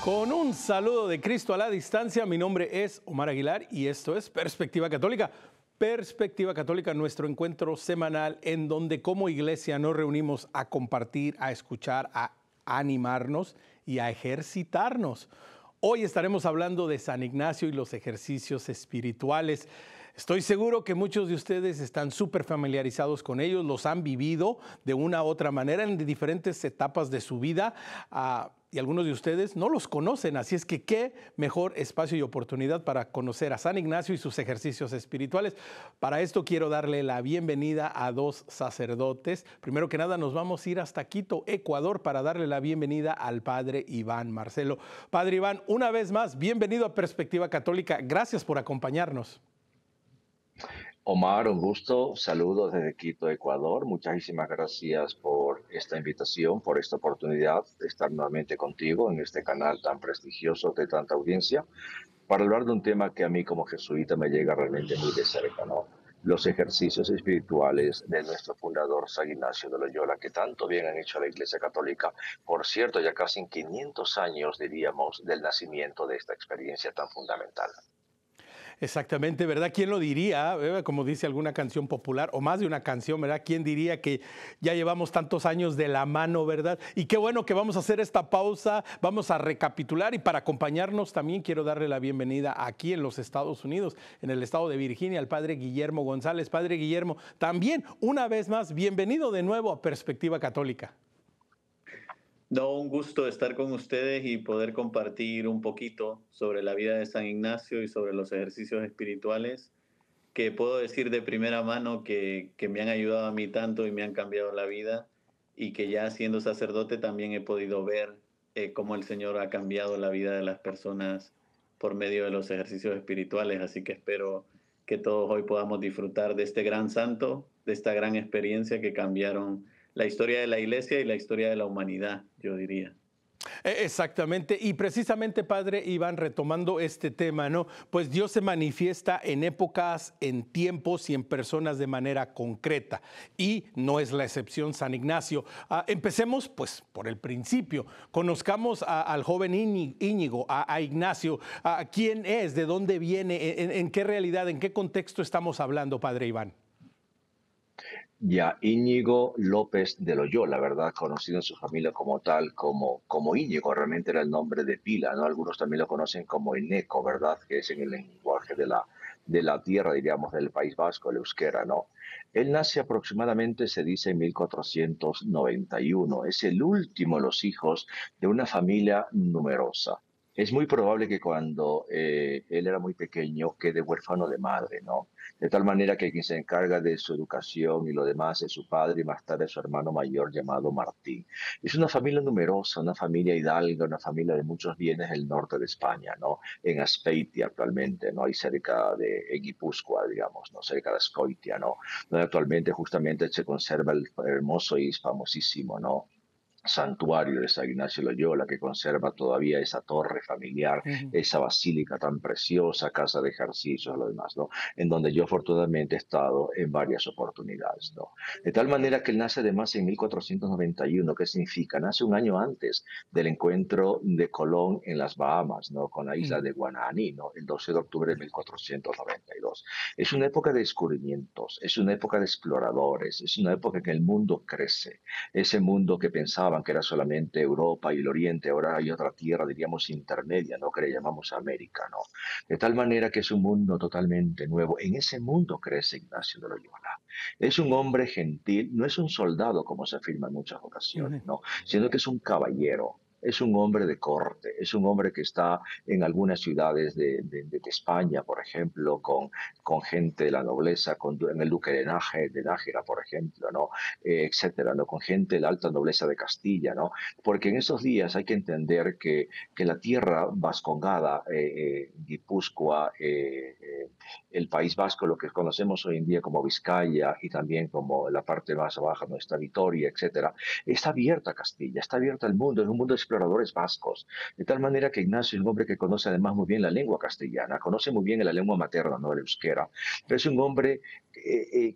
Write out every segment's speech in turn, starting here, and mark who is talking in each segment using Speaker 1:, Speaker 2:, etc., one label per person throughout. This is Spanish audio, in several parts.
Speaker 1: Con un saludo de Cristo a la distancia, mi nombre es Omar Aguilar y esto es Perspectiva Católica. Perspectiva Católica, nuestro encuentro semanal en donde como iglesia nos reunimos a compartir, a escuchar, a animarnos y a ejercitarnos. Hoy estaremos hablando de San Ignacio y los ejercicios espirituales. Estoy seguro que muchos de ustedes están súper familiarizados con ellos, los han vivido de una u otra manera en diferentes etapas de su vida. Y algunos de ustedes no los conocen, así es que qué mejor espacio y oportunidad para conocer a San Ignacio y sus ejercicios espirituales. Para esto quiero darle la bienvenida a dos sacerdotes. Primero que nada nos vamos a ir hasta Quito, Ecuador, para darle la bienvenida al Padre Iván Marcelo. Padre Iván, una vez más, bienvenido a Perspectiva Católica. Gracias por acompañarnos.
Speaker 2: Omar, un gusto. Saludos desde Quito, Ecuador. Muchísimas gracias por esta invitación, por esta oportunidad de estar nuevamente contigo en este canal tan prestigioso de tanta audiencia, para hablar de un tema que a mí como jesuita me llega realmente muy de cerca, ¿no? Los ejercicios espirituales de nuestro fundador San Ignacio de Loyola, que tanto bien han hecho a la Iglesia Católica, por cierto, ya casi en 500 años, diríamos, del nacimiento de esta experiencia tan fundamental.
Speaker 1: Exactamente, ¿verdad? ¿Quién lo diría? Como dice alguna canción popular, o más de una canción, ¿verdad? ¿Quién diría que ya llevamos tantos años de la mano, ¿verdad? Y qué bueno que vamos a hacer esta pausa, vamos a recapitular y para acompañarnos también quiero darle la bienvenida aquí en los Estados Unidos, en el estado de Virginia, al Padre Guillermo González. Padre Guillermo, también una vez más, bienvenido de nuevo a Perspectiva Católica.
Speaker 3: No, un gusto estar con ustedes y poder compartir un poquito sobre la vida de San Ignacio y sobre los ejercicios espirituales que puedo decir de primera mano que me han ayudado a mí tanto y me han cambiado la vida y que ya siendo sacerdote también he podido ver cómo el Señor ha cambiado la vida de las personas por medio de los ejercicios espirituales. Así que espero que todos hoy podamos disfrutar de este gran santo, de esta gran experiencia que cambiaron la historia de la iglesia y la historia de la humanidad, yo diría.
Speaker 1: Exactamente, y precisamente, Padre Iván, retomando este tema, ¿no? Pues Dios se manifiesta en épocas, en tiempos y en personas de manera concreta, y no es la excepción San Ignacio. Empecemos, pues, por el principio. Conozcamos al joven Íñigo, a Ignacio. ¿Quién es? ¿De dónde viene? ¿En qué realidad, en qué contexto estamos hablando, Padre Iván?
Speaker 2: Ya Íñigo López de Loyola, ¿verdad? Conocido en su familia como tal, como Íñigo, realmente era el nombre de pila, ¿no? Algunos también lo conocen como Eneco, ¿verdad? Que es en el lenguaje de la tierra, diríamos, del País Vasco, el euskera, ¿no? Él nace aproximadamente, se dice, en 1491. Es el último de los hijos de una familia numerosa. Es muy probable que cuando él era muy pequeño quede huérfano de madre, ¿no? De tal manera que quien se encarga de su educación y lo demás es su padre y más tarde su hermano mayor llamado Martín. Es una familia numerosa, una familia hidalga, una familia de muchos bienes del norte de España, ¿no? En Azpeitia actualmente, ¿no? Ahí cerca de Guipúzcoa, digamos, ¿no? Cerca de Azcoitia, ¿no? Donde actualmente justamente se conserva el hermoso y famosísimo, ¿no? Santuario de San Ignacio Loyola, que conserva todavía esa torre familiar,
Speaker 1: Ujú.
Speaker 2: esa basílica tan preciosa, casa de ejercicios, lo demás, ¿no? En donde yo afortunadamente he estado en varias oportunidades, ¿no? De tal manera que él nace además en 1491, ¿qué significa? Nace un año antes del encuentro de Colón en las Bahamas, ¿no? Con la isla de Guananí, ¿no? El 12 de octubre de 1492. Es una época de descubrimientos, es una época de exploradores, es una época en que el mundo crece, ese mundo que pensaban que era solamente Europa y el Oriente, ahora hay otra tierra, diríamos, intermedia, ¿no? Que le llamamos América, ¿no? De tal manera que es un mundo totalmente nuevo. En ese mundo crece Ignacio de Loyola. Es un hombre gentil, no es un soldado, como se afirma en muchas ocasiones,
Speaker 1: Ujú.
Speaker 2: ¿no? Sino que es un caballero. Es un hombre de corte, es un hombre que está en algunas ciudades de España, por ejemplo, con gente de la nobleza, en el duque de Nájera, por ejemplo, ¿no? Etcétera, ¿no? Con gente de la alta nobleza de Castilla, ¿no? Porque en esos días hay que entender que la tierra vascongada, Guipúzcoa, el País Vasco, lo que conocemos hoy en día como Vizcaya y también como la parte más baja, nuestra Vitoria, etcétera, está abierta a Castilla, está abierta al mundo, es un mundo de exploradores vascos, de tal manera que Ignacio es un hombre que conoce además muy bien la lengua castellana, conoce muy bien la lengua materna, no el euskera, pero es un hombre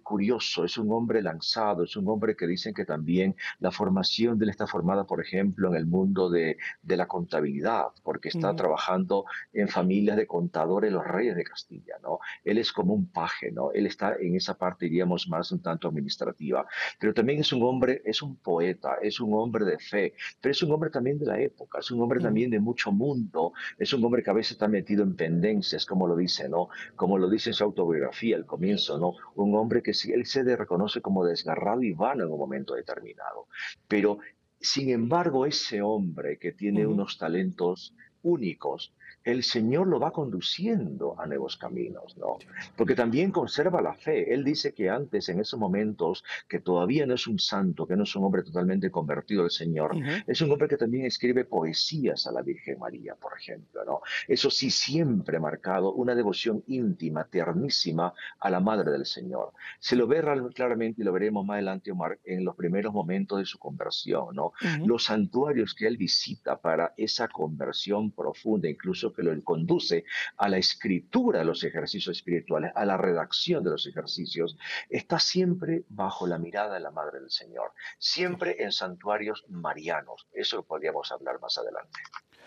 Speaker 2: curioso, es un hombre lanzado, es un hombre que dicen que también la formación de él está formada, por ejemplo, en el mundo de la contabilidad, porque está
Speaker 1: Ujú.
Speaker 2: trabajando en familias de contadores, los reyes de Castilla, ¿no? Él es como un paje, ¿no? Él está en esa parte, diríamos, más un tanto administrativa, pero también es un hombre, es un poeta, es un hombre de fe, pero es un hombre también de la época, es un hombre
Speaker 1: Ujú.
Speaker 2: también de mucho mundo, es un hombre que a veces está metido en pendencias, como lo dice, ¿no? Como lo dice en su autobiografía al comienzo, ¿no? Un hombre que él se reconoce como desgarrado y vano en un momento determinado, pero sin embargo, ese hombre que tiene
Speaker 1: Ujú.
Speaker 2: unos talentos únicos, el Señor lo va conduciendo a nuevos caminos, ¿no? Porque también conserva la fe. Él dice que antes, en esos momentos, que todavía no es un santo, que no es un hombre totalmente convertido al Señor,
Speaker 1: Ujú.
Speaker 2: es un hombre que también escribe poesías a la Virgen María, por ejemplo, ¿no? Eso sí, siempre ha marcado una devoción íntima, tiernísima a la Madre del Señor. Se lo ve claramente y lo veremos más adelante, Omar, en los primeros momentos de su conversión, ¿no?
Speaker 1: Ujú.
Speaker 2: Los santuarios que él visita para esa conversión profunda, incluso que lo conduce a la escritura de los ejercicios espirituales, a la redacción de los ejercicios, está siempre bajo la mirada de la Madre del Señor,
Speaker 1: Sí.
Speaker 2: siempre en santuarios marianos. Eso podríamos hablar más adelante.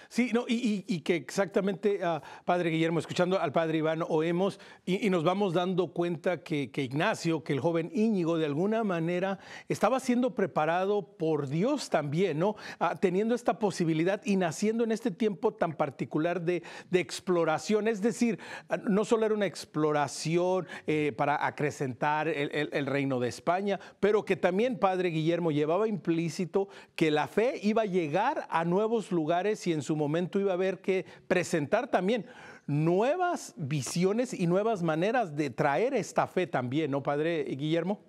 Speaker 1: Sí, no, y que exactamente, Padre Guillermo, escuchando al Padre Iván, oemos y nos vamos dando cuenta que Ignacio, que el joven Íñigo, de alguna manera estaba siendo preparado por Dios también, ¿no? Teniendo esta posibilidad y naciendo en este tiempo tan particular de exploración. Es decir, no solo era una exploración para acrecentar el reino de España, pero que también, Padre Guillermo, llevaba implícito que la fe iba a llegar a nuevos lugares y en su momento iba a haber que presentar también nuevas visiones y nuevas maneras de traer esta fe también, ¿no, Padre Guillermo?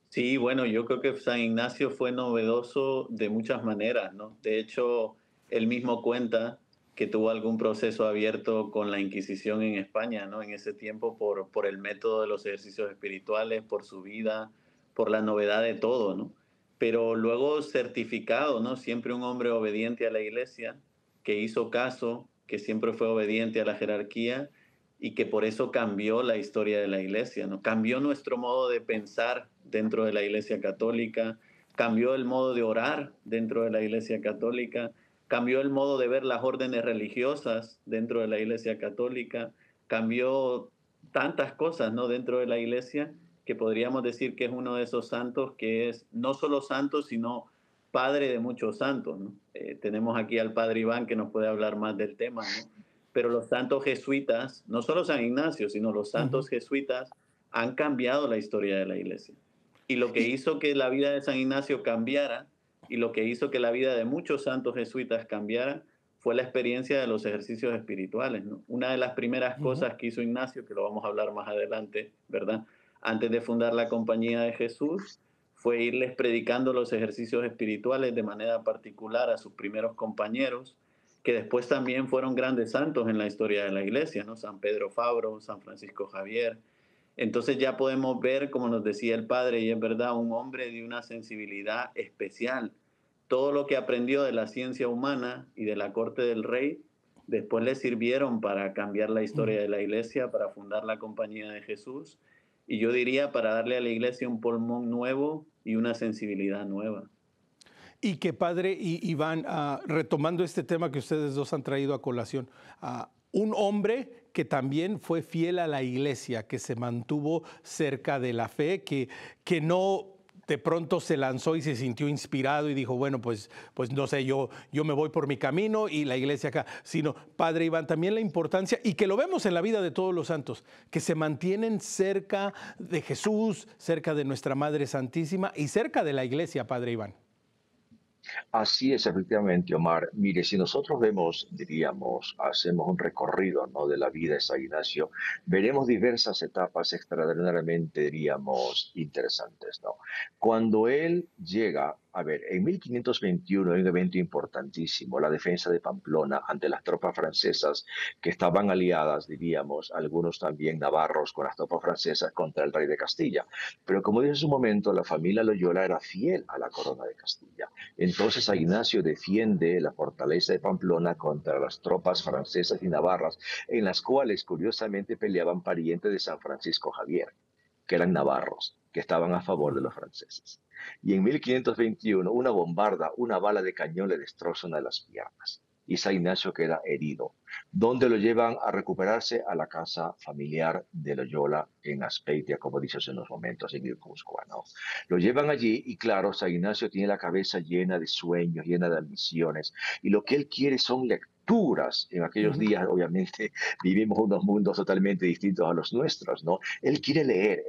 Speaker 3: Sí, bueno, yo creo que San Ignacio fue novedoso de muchas maneras, ¿no? De hecho, él mismo cuenta que tuvo algún proceso abierto con la Inquisición en España, ¿no? En ese tiempo por el método de los ejercicios espirituales, por su vida, por la novedad de todo, ¿no? Pero luego certificado, ¿no? Siempre un hombre obediente a la iglesia, que hizo caso, que siempre fue obediente a la jerarquía y que por eso cambió la historia de la iglesia, ¿no? Cambió nuestro modo de pensar dentro de la iglesia católica, cambió el modo de orar dentro de la iglesia católica, cambió el modo de ver las órdenes religiosas dentro de la iglesia católica, cambió tantas cosas, ¿no? Dentro de la iglesia que podríamos decir que es uno de esos santos que es no solo santo, sino padre de muchos santos, ¿no? Tenemos aquí al padre Iván que nos puede hablar más del tema, ¿no? Pero los santos jesuitas, no solo San Ignacio, sino los
Speaker 1: Uh -huh.
Speaker 3: santos jesuitas han cambiado la historia de la iglesia. Y lo que
Speaker 1: Y,
Speaker 3: hizo que la vida de San Ignacio cambiara y lo que hizo que la vida de muchos santos jesuitas cambiara fue la experiencia de los ejercicios espirituales, ¿no? Una de las primeras
Speaker 1: uh -huh.
Speaker 3: cosas que hizo Ignacio, que lo vamos a hablar más adelante, ¿verdad? Antes de fundar la Compañía de Jesús, fue irles predicando los ejercicios espirituales de manera particular a sus primeros compañeros, que después también fueron grandes santos en la historia de la iglesia, ¿no? San Pedro Fabro, San Francisco Javier. Entonces ya podemos ver, como nos decía el padre, y es verdad, un hombre de una sensibilidad especial. Todo lo que aprendió de la ciencia humana y de la corte del rey, después le sirvieron para cambiar la
Speaker 1: Uh -huh.
Speaker 3: historia de la iglesia, para fundar la Compañía de Jesús, y yo diría para darle a la iglesia un pulmón nuevo y una sensibilidad nueva.
Speaker 1: Y que Padre Iván, retomando este tema que ustedes dos han traído a colación, un hombre que también fue fiel a la iglesia, que se mantuvo cerca de la fe, que no de pronto se lanzó y se sintió inspirado y dijo, bueno, pues no sé, yo me voy por mi camino y la iglesia acá, sino, Padre Iván, también la importancia, y que lo vemos en la vida de todos los santos, que se mantienen cerca de Jesús, cerca de nuestra Madre Santísima y cerca de la iglesia, Padre Iván.
Speaker 2: Así es, efectivamente, Omar. Mire, si nosotros vemos, diríamos, hacemos un recorrido, ¿no?, de la vida de San Ignacio, veremos diversas etapas extraordinariamente, diríamos, interesantes, ¿no? Cuando él llega A ver, en 1521 hay un evento importantísimo, la defensa de Pamplona ante las tropas francesas que estaban aliadas, diríamos, algunos también navarros con las tropas francesas contra el rey de Castilla. Pero como dije en su momento, la familia Loyola era fiel a la corona de Castilla. Entonces San Ignacio defiende la fortaleza de Pamplona contra las tropas francesas y navarras, en las cuales curiosamente peleaban parientes de San Francisco Javier, que eran navarros, que estaban a favor de los franceses. Y en 1521, una bombarda, una bala de cañón le destroza una de las piernas. Y San Ignacio queda herido, donde lo llevan a recuperarse a la casa familiar de Loyola en Aspeitia, como dices en unos momentos, en Guipúzcoa, ¿no? Lo llevan allí y claro, San Ignacio tiene la cabeza llena de sueños, llena de ambiciones, y lo que él quiere son lecturas. En aquellos días, obviamente, vivimos unos mundos totalmente distintos a los nuestros, ¿no? Él quiere leer,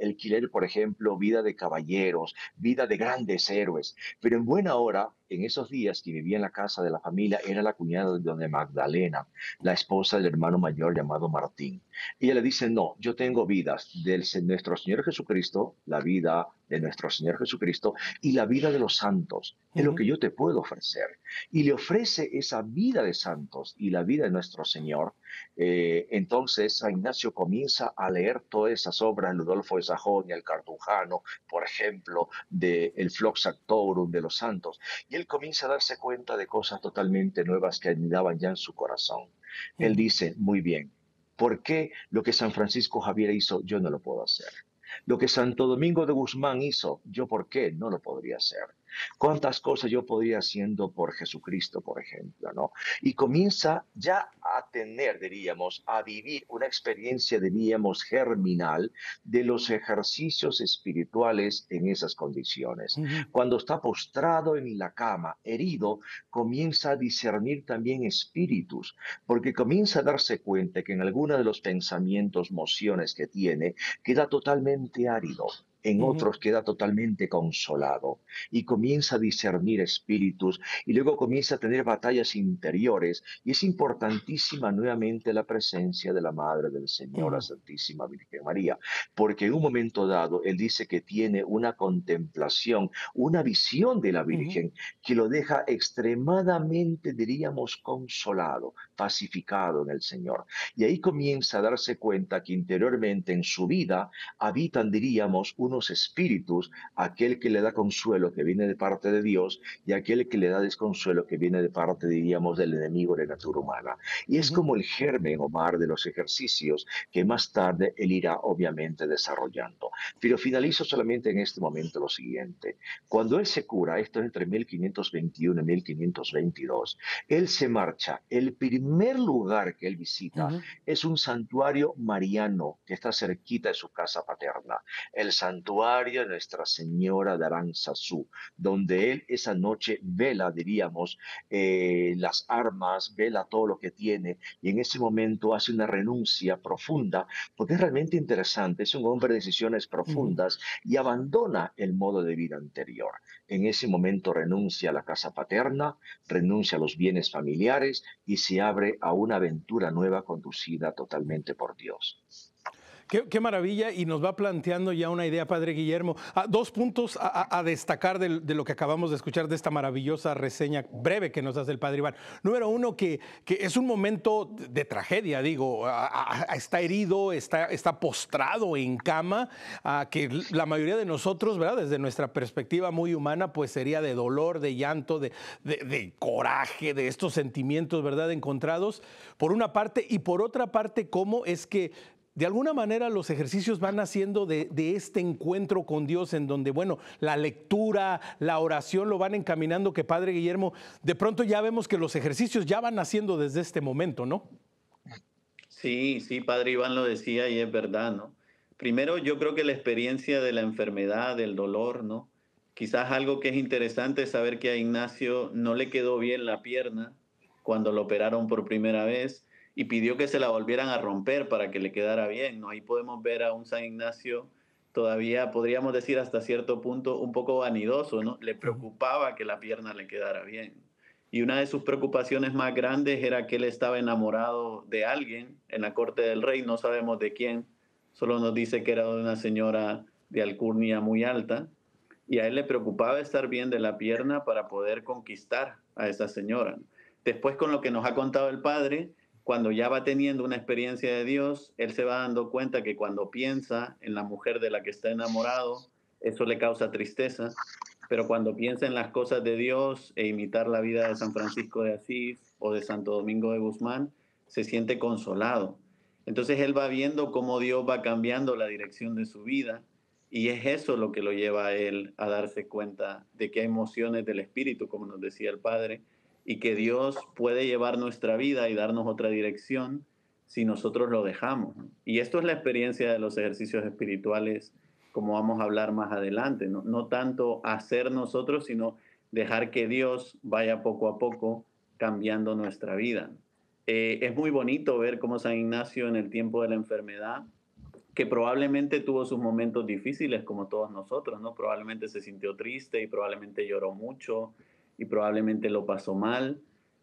Speaker 2: por ejemplo, vida de caballeros, vida de grandes héroes, pero en buena hora, en esos días que vivía en la casa de la familia, era la cuñada de doña Magdalena, la esposa del hermano mayor llamado Martín. Ella le dice, no, yo tengo vidas de nuestro Señor Jesucristo, la vida de nuestro Señor Jesucristo y la vida de los santos, es lo que yo te puedo ofrecer. Y le ofrece esa vida de santos y la vida de nuestro Señor. Entonces San Ignacio comienza a leer todas esas obras, Ludolfo de Sajonia, el Cartujano, por ejemplo, de el Flox Actorum de los santos, y él comienza a darse cuenta de cosas totalmente nuevas que anidaban ya en su corazón. Él dice, muy bien, ¿por qué lo que San Francisco Javier hizo yo no lo puedo hacer? Lo que Santo Domingo de Guzmán hizo, yo por qué no lo podría hacer. ¿Cuántas cosas yo podría haciendo por Jesucristo, por ejemplo, ¿no? Y comienza ya a tener, diríamos, a vivir una experiencia, diríamos, germinal de los ejercicios espirituales en esas condiciones. Cuando está postrado en la cama, herido, comienza a discernir también espíritus, porque comienza a darse cuenta que en algunos de los pensamientos, mociones que tiene, queda totalmente árido. En otros queda totalmente consolado y comienza a discernir espíritus y luego comienza a tener batallas interiores y es importantísima nuevamente la presencia de la Madre del Señor, la Santísima Virgen María, porque en un momento dado él dice que tiene una contemplación, una visión de la Virgen que lo deja extremadamente, diríamos, consolado, pacificado en el Señor. Y ahí comienza a darse cuenta que interiormente en su vida habitan, diríamos, unos espíritus, aquel que le da consuelo que viene de parte de Dios y aquel que le da desconsuelo que viene de parte, diríamos, del enemigo de la natura humana. Y es como el germen, Omar, de los ejercicios que más tarde él irá obviamente desarrollando. Pero finalizo solamente en este momento lo siguiente. Cuando él se cura, esto es entre 1521 y 1522, él se marcha. El primer lugar que él visita es un santuario mariano que está cerquita de su casa paterna, el santuario de Nuestra Señora de Aranzazú, donde él esa noche vela, diríamos, las armas, vela todo lo que tiene, y en ese momento hace una renuncia profunda, porque es realmente interesante, es un hombre de decisiones profundas y abandona el modo de vida anterior. En ese momento renuncia a la casa paterna, renuncia a los bienes familiares y se abre a una aventura nueva conducida totalmente por Dios.
Speaker 1: Qué maravilla, y nos va planteando ya una idea, Padre Guillermo. Dos puntos a destacar de lo que acabamos de escuchar, de esta maravillosa reseña breve que nos hace el Padre Iván. Número uno, que es un momento de tragedia, digo, está herido, está postrado en cama, que la mayoría de nosotros, ¿verdad?, desde nuestra perspectiva muy humana, pues sería de dolor, de llanto, de coraje, de estos sentimientos, ¿verdad?, encontrados, por una parte, y por otra parte, cómo es que de alguna manera los ejercicios van haciendo de este encuentro con Dios, en donde, bueno, la lectura, la oración lo van encaminando, que Padre Guillermo, de pronto ya vemos que los ejercicios ya van haciendo desde este momento, ¿no?
Speaker 3: Sí, sí, Padre Iván lo decía y es verdad, ¿no? Primero, yo creo que la experiencia de la enfermedad, del dolor, ¿no? Quizás algo que es interesante es saber que a Ignacio no le quedó bien la pierna cuando lo operaron por primera vez y pidió que se la volvieran a romper para que le quedara bien, ¿no? Ahí podemos ver a un San Ignacio todavía, podríamos decir hasta cierto punto, un poco vanidoso, ¿no? Le preocupaba que la pierna le quedara bien. Y una de sus preocupaciones más grandes era que él estaba enamorado de alguien en la corte del rey, no sabemos de quién, solo nos dice que era de una señora de alcurnia muy alta, y a él le preocupaba estar bien de la pierna para poder conquistar a esa señora. Después, con lo que nos ha contado el padre, cuando ya va teniendo una experiencia de Dios, él se va dando cuenta que cuando piensa en la mujer de la que está enamorado, eso le causa tristeza, pero cuando piensa en las cosas de Dios e imitar la vida de San Francisco de Asís o de Santo Domingo de Guzmán, se siente consolado. Entonces él va viendo cómo Dios va cambiando la dirección de su vida y es eso lo que lo lleva a él a darse cuenta de que hay emociones del espíritu, como nos decía el padre, y que Dios puede llevar nuestra vida y darnos otra dirección si nosotros lo dejamos. Y esto es la experiencia de los ejercicios espirituales, como vamos a hablar más adelante, no, no tanto hacer nosotros, sino dejar que Dios vaya poco a poco cambiando nuestra vida. Es muy bonito ver cómo San Ignacio en el tiempo de la enfermedad, que probablemente tuvo sus momentos difíciles como todos nosotros, ¿no? Probablemente se sintió triste y probablemente lloró mucho y probablemente lo pasó mal,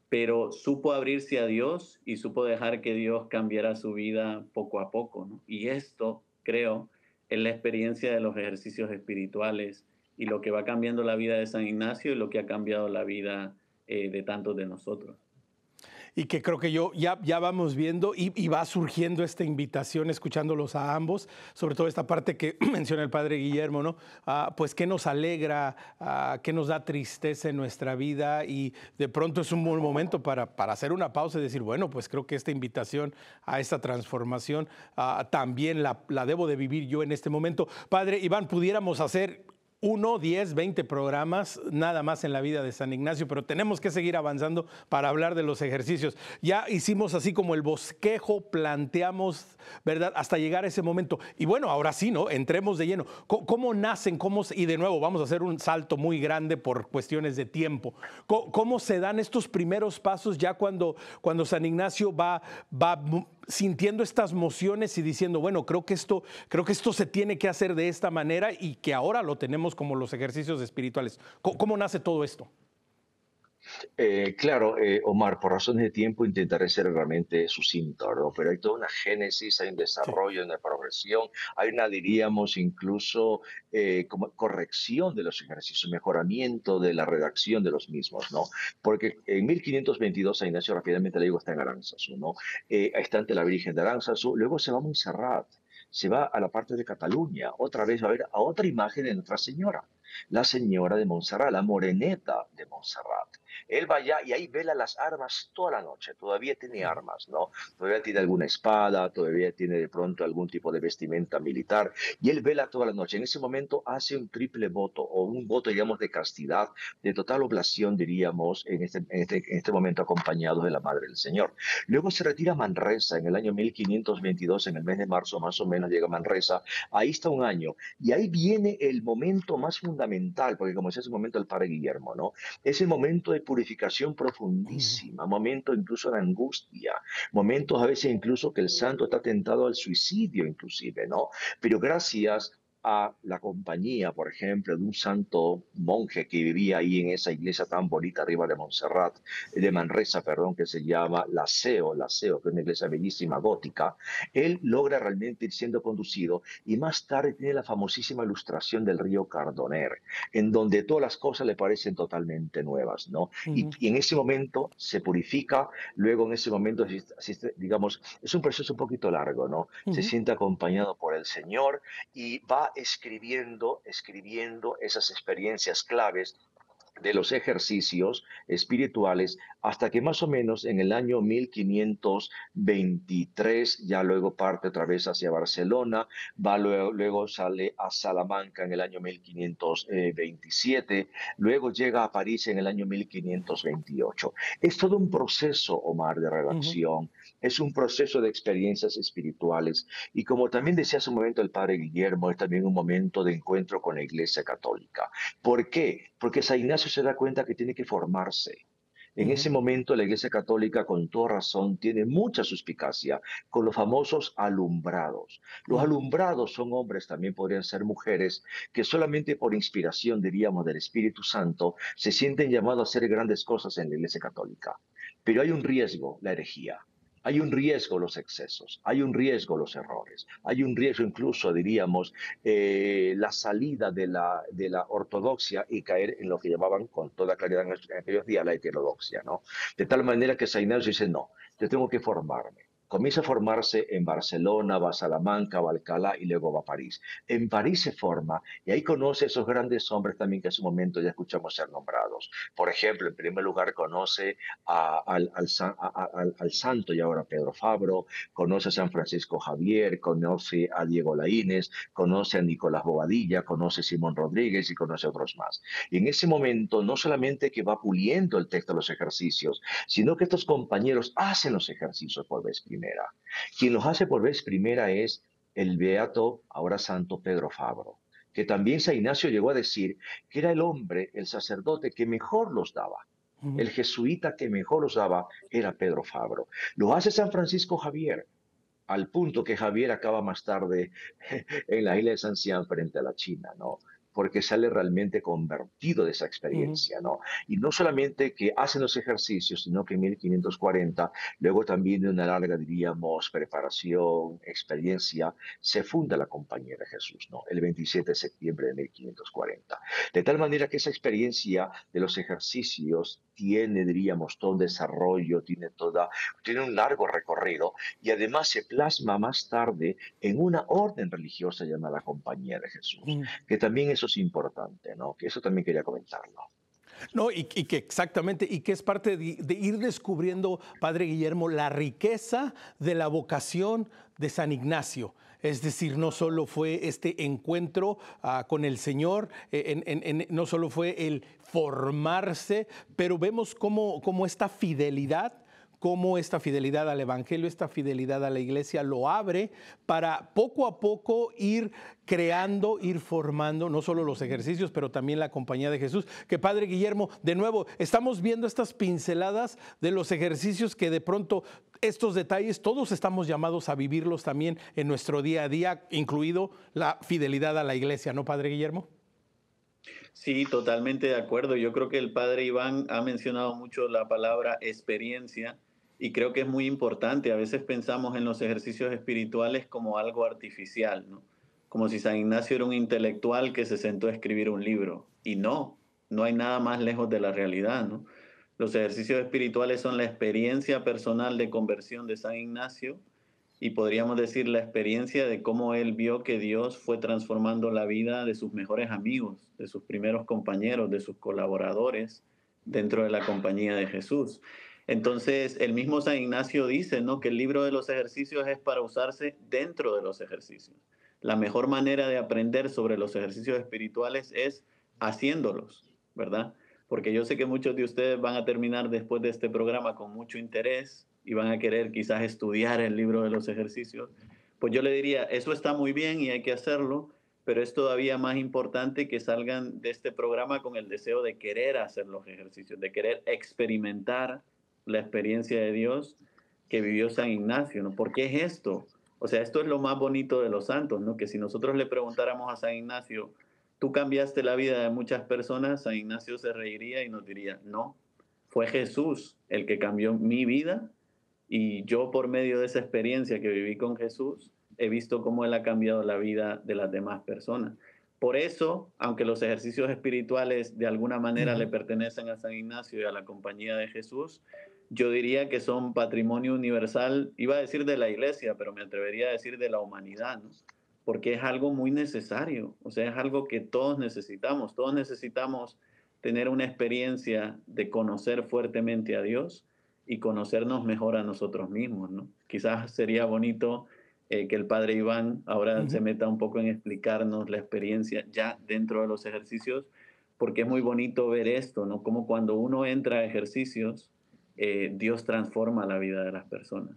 Speaker 3: pero supo abrirse a Dios y supo dejar que Dios cambiara su vida poco a poco, ¿no? Y esto, creo, es la experiencia de los ejercicios espirituales y lo que va cambiando la vida de San Ignacio y lo que ha cambiado la vida de tantos de nosotros.
Speaker 1: Y que creo que ya vamos viendo y va surgiendo esta invitación escuchándolos a ambos, sobre todo esta parte que menciona el padre Guillermo, ¿no? Pues qué nos alegra, qué nos da tristeza en nuestra vida y de pronto es un buen momento para hacer una pausa y decir, bueno, pues creo que esta invitación a esta transformación también la debo de vivir yo en este momento. Padre Iván, pudiéramos hacer 1, 10, 20 programas nada más en la vida de San Ignacio, pero tenemos que seguir avanzando para hablar de los ejercicios. Ya hicimos así como el bosquejo, planteamos, ¿verdad? Hasta llegar a ese momento. Y bueno, ahora sí, ¿no? Entremos de lleno. ¿Cómo nacen? Y de nuevo, vamos a hacer un salto muy grande por cuestiones de tiempo. ¿Cómo se dan estos primeros pasos ya cuando San Ignacio va sintiendo estas mociones y diciendo, bueno, creo que esto se tiene que hacer de esta manera y que ahora lo tenemos como los ejercicios espirituales? ¿Cómo nace todo esto?
Speaker 2: Claro, Omar, por razones de tiempo intentaré ser realmente sucinto, ¿no? Pero hay toda una génesis, hay un
Speaker 1: Sí.
Speaker 2: desarrollo, una progresión, hay una, diríamos, incluso como corrección de los ejercicios, mejoramiento de la redacción de los mismos, ¿no? Porque en 1522 San Ignacio, rápidamente le digo, está en Aránzazu, ¿no? Está ante la Virgen de Aránzazu, luego se va a Montserrat, se va a la parte de Cataluña, otra vez va a ver a otra imagen de Nuestra Señora, la Señora de Montserrat, la Moreneta de Montserrat. Él va allá y ahí vela las armas toda la noche, todavía tiene armas, ¿no? Todavía tiene alguna espada, todavía tiene de pronto algún tipo de vestimenta militar, y él vela toda la noche. En ese momento hace un triple voto, o un voto, digamos, de castidad, de total oblación, diríamos, en este momento acompañado de la Madre del Señor. Luego se retira a Manresa en el año 1522, en el mes de marzo más o menos llega a Manresa, ahí está un año, y ahí viene el momento más fundamental, porque como decía hace un momento el padre Guillermo, ¿no? Es el momento de purificación profundísima, momento incluso de angustia, momentos a veces incluso que el santo está tentado al suicidio inclusive, ¿no? Pero gracias a la compañía, por ejemplo, de un santo monje que vivía ahí en esa iglesia tan bonita arriba de Montserrat, de Manresa, perdón, que se llama La Seo, que es una iglesia bellísima, gótica, él logra realmente ir siendo conducido y más tarde tiene la famosísima ilustración del río Cardoner, en donde todas las cosas le parecen totalmente nuevas, ¿no? Y en ese momento se purifica, luego en ese momento, digamos, es un proceso un poquito largo, ¿no? Se siente acompañado por el Señor y va escribiendo esas experiencias claves de los ejercicios espirituales hasta que más o menos en el año 1523 ya luego parte otra vez hacia Barcelona, luego sale a Salamanca en el año 1527, luego llega a París en el año 1528. Es todo un proceso, Omar, de redacción, es un proceso de experiencias espirituales y como también decía hace un momento el padre Guillermo, es también un momento de encuentro con la Iglesia Católica. ¿Por qué? Porque San Ignacio se da cuenta que tiene que formarse. En ese momento la Iglesia Católica, con toda razón, tiene mucha suspicacia con los famosos alumbrados. Los alumbrados son hombres, también podrían ser mujeres, que solamente por inspiración, diríamos, del Espíritu Santo, se sienten llamados a hacer grandes cosas en la Iglesia Católica. Pero hay un riesgo, la herejía. Hay un riesgo los excesos, hay un riesgo los errores, hay un riesgo incluso, diríamos, la salida de la ortodoxia y caer en lo que llamaban con toda claridad en aquellos días la heterodoxia, ¿no? De tal manera que San Ignacio dice, no, yo tengo que formarme. Comienza a formarse en Barcelona, va a Salamanca, va a Alcalá y luego va a París. En París se forma y ahí conoce a esos grandes hombres también que en su momento ya escuchamos ser nombrados. Por ejemplo, en primer lugar conoce al santo y ahora Pedro Fabro, conoce a San Francisco Javier, conoce a Diego Laínez, conoce a Nicolás Bobadilla, conoce a Simón Rodríguez y conoce a otros más. Y en ese momento no solamente que va puliendo el texto de los ejercicios, sino que estos compañeros hacen los ejercicios por vez primera. Quien los hace por vez primera es el beato, ahora santo Pedro Fabro, que también San Ignacio llegó a decir que era el hombre, el sacerdote que mejor los daba. El jesuita que mejor los daba era Pedro Fabro. Lo hace San Francisco Javier, al punto que Javier acaba más tarde en la isla de San Cian frente a la China, ¿no? Porque sale realmente convertido de esa experiencia, ¿no? Y no solamente que hacen los ejercicios, sino que en 1540, luego también de una larga, diríamos, preparación, experiencia, se funda la Compañía de Jesús, ¿no? El 27 de septiembre de 1540. De tal manera que esa experiencia de los ejercicios tiene, diríamos, todo un desarrollo, tiene un largo recorrido y además se plasma más tarde en una orden religiosa llamada Compañía de Jesús, que también eso es importante, ¿no? Que eso también quería comentarlo.
Speaker 1: No, y que exactamente, y que es parte de ir descubriendo, Padre Guillermo, la riqueza de la vocación de San Ignacio. Es decir, no solo fue este encuentro con el Señor, no solo fue el formarse, pero vemos cómo esta fidelidad al Evangelio, esta fidelidad a la Iglesia lo abre para poco a poco ir creando, ir formando no solo los ejercicios, pero también la Compañía de Jesús. Que Padre Guillermo, de nuevo, estamos viendo estas pinceladas de los ejercicios que de pronto estos detalles todos estamos llamados a vivirlos también en nuestro día a día, incluido la fidelidad a la Iglesia, ¿no, Padre Guillermo?
Speaker 3: Sí, totalmente de acuerdo. Yo creo que el padre Iván ha mencionado mucho la palabra experiencia y creo que es muy importante. A veces pensamos en los ejercicios espirituales como algo artificial, ¿no? Como si San Ignacio era un intelectual que se sentó a escribir un libro. Y no, no hay nada más lejos de la realidad, ¿no? Los ejercicios espirituales son la experiencia personal de conversión de San Ignacio y podríamos decir la experiencia de cómo él vio que Dios fue transformando la vida de sus mejores amigos, de sus primeros compañeros, de sus colaboradores dentro de la compañía de Jesús. Entonces, el mismo San Ignacio dice, ¿no?, que el libro de los ejercicios es para usarse dentro de los ejercicios. La mejor manera de aprender sobre los ejercicios espirituales es haciéndolos, ¿verdad? Porque yo sé que muchos de ustedes van a terminar después de este programa con mucho interés y van a querer quizás estudiar el libro de los ejercicios, pues yo le diría, eso está muy bien y hay que hacerlo, pero es todavía más importante que salgan de este programa con el deseo de querer hacer los ejercicios, de querer experimentar la experiencia de Dios que vivió San Ignacio, ¿no? ¿Por qué es esto? O sea, esto es lo más bonito de los santos, ¿no? Que si nosotros le preguntáramos a San Ignacio, tú cambiaste la vida de muchas personas, San Ignacio se reiría y nos diría, no, fue Jesús el que cambió mi vida y yo por medio de esa experiencia que viví con Jesús, he visto cómo Él ha cambiado la vida de las demás personas. Por eso, aunque los ejercicios espirituales de alguna manera le pertenecen a San Ignacio y a la compañía de Jesús, yo diría que son patrimonio universal, iba a decir de la iglesia, pero me atrevería a decir de la humanidad, ¿no? Porque es algo muy necesario, o sea, es algo que todos necesitamos tener una experiencia de conocer fuertemente a Dios y conocernos mejor a nosotros mismos, ¿no? Quizás sería bonito que el padre Iván ahora se meta un poco en explicarnos la experiencia ya dentro de los ejercicios, porque es muy bonito ver esto, ¿no? Como cuando uno entra a ejercicios, Dios transforma la vida de las personas.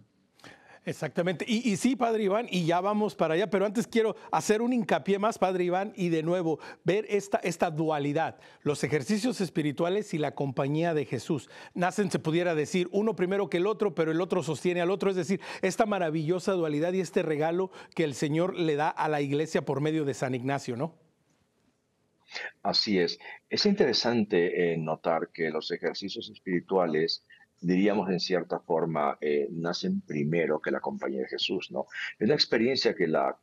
Speaker 1: Exactamente. Y sí, Padre Iván, y ya vamos para allá, pero antes quiero hacer un hincapié más, Padre Iván, y de nuevo ver esta dualidad, los ejercicios espirituales y la compañía de Jesús. Nacen, se pudiera decir, uno primero que el otro, pero el otro sostiene al otro, es decir, esta maravillosa dualidad y este regalo que el Señor le da a la iglesia por medio de San Ignacio, ¿no?
Speaker 2: Así es. Es interesante notar que los ejercicios espirituales diríamos en cierta forma, nacen primero que la compañía de Jesús, ¿no? Es una experiencia que la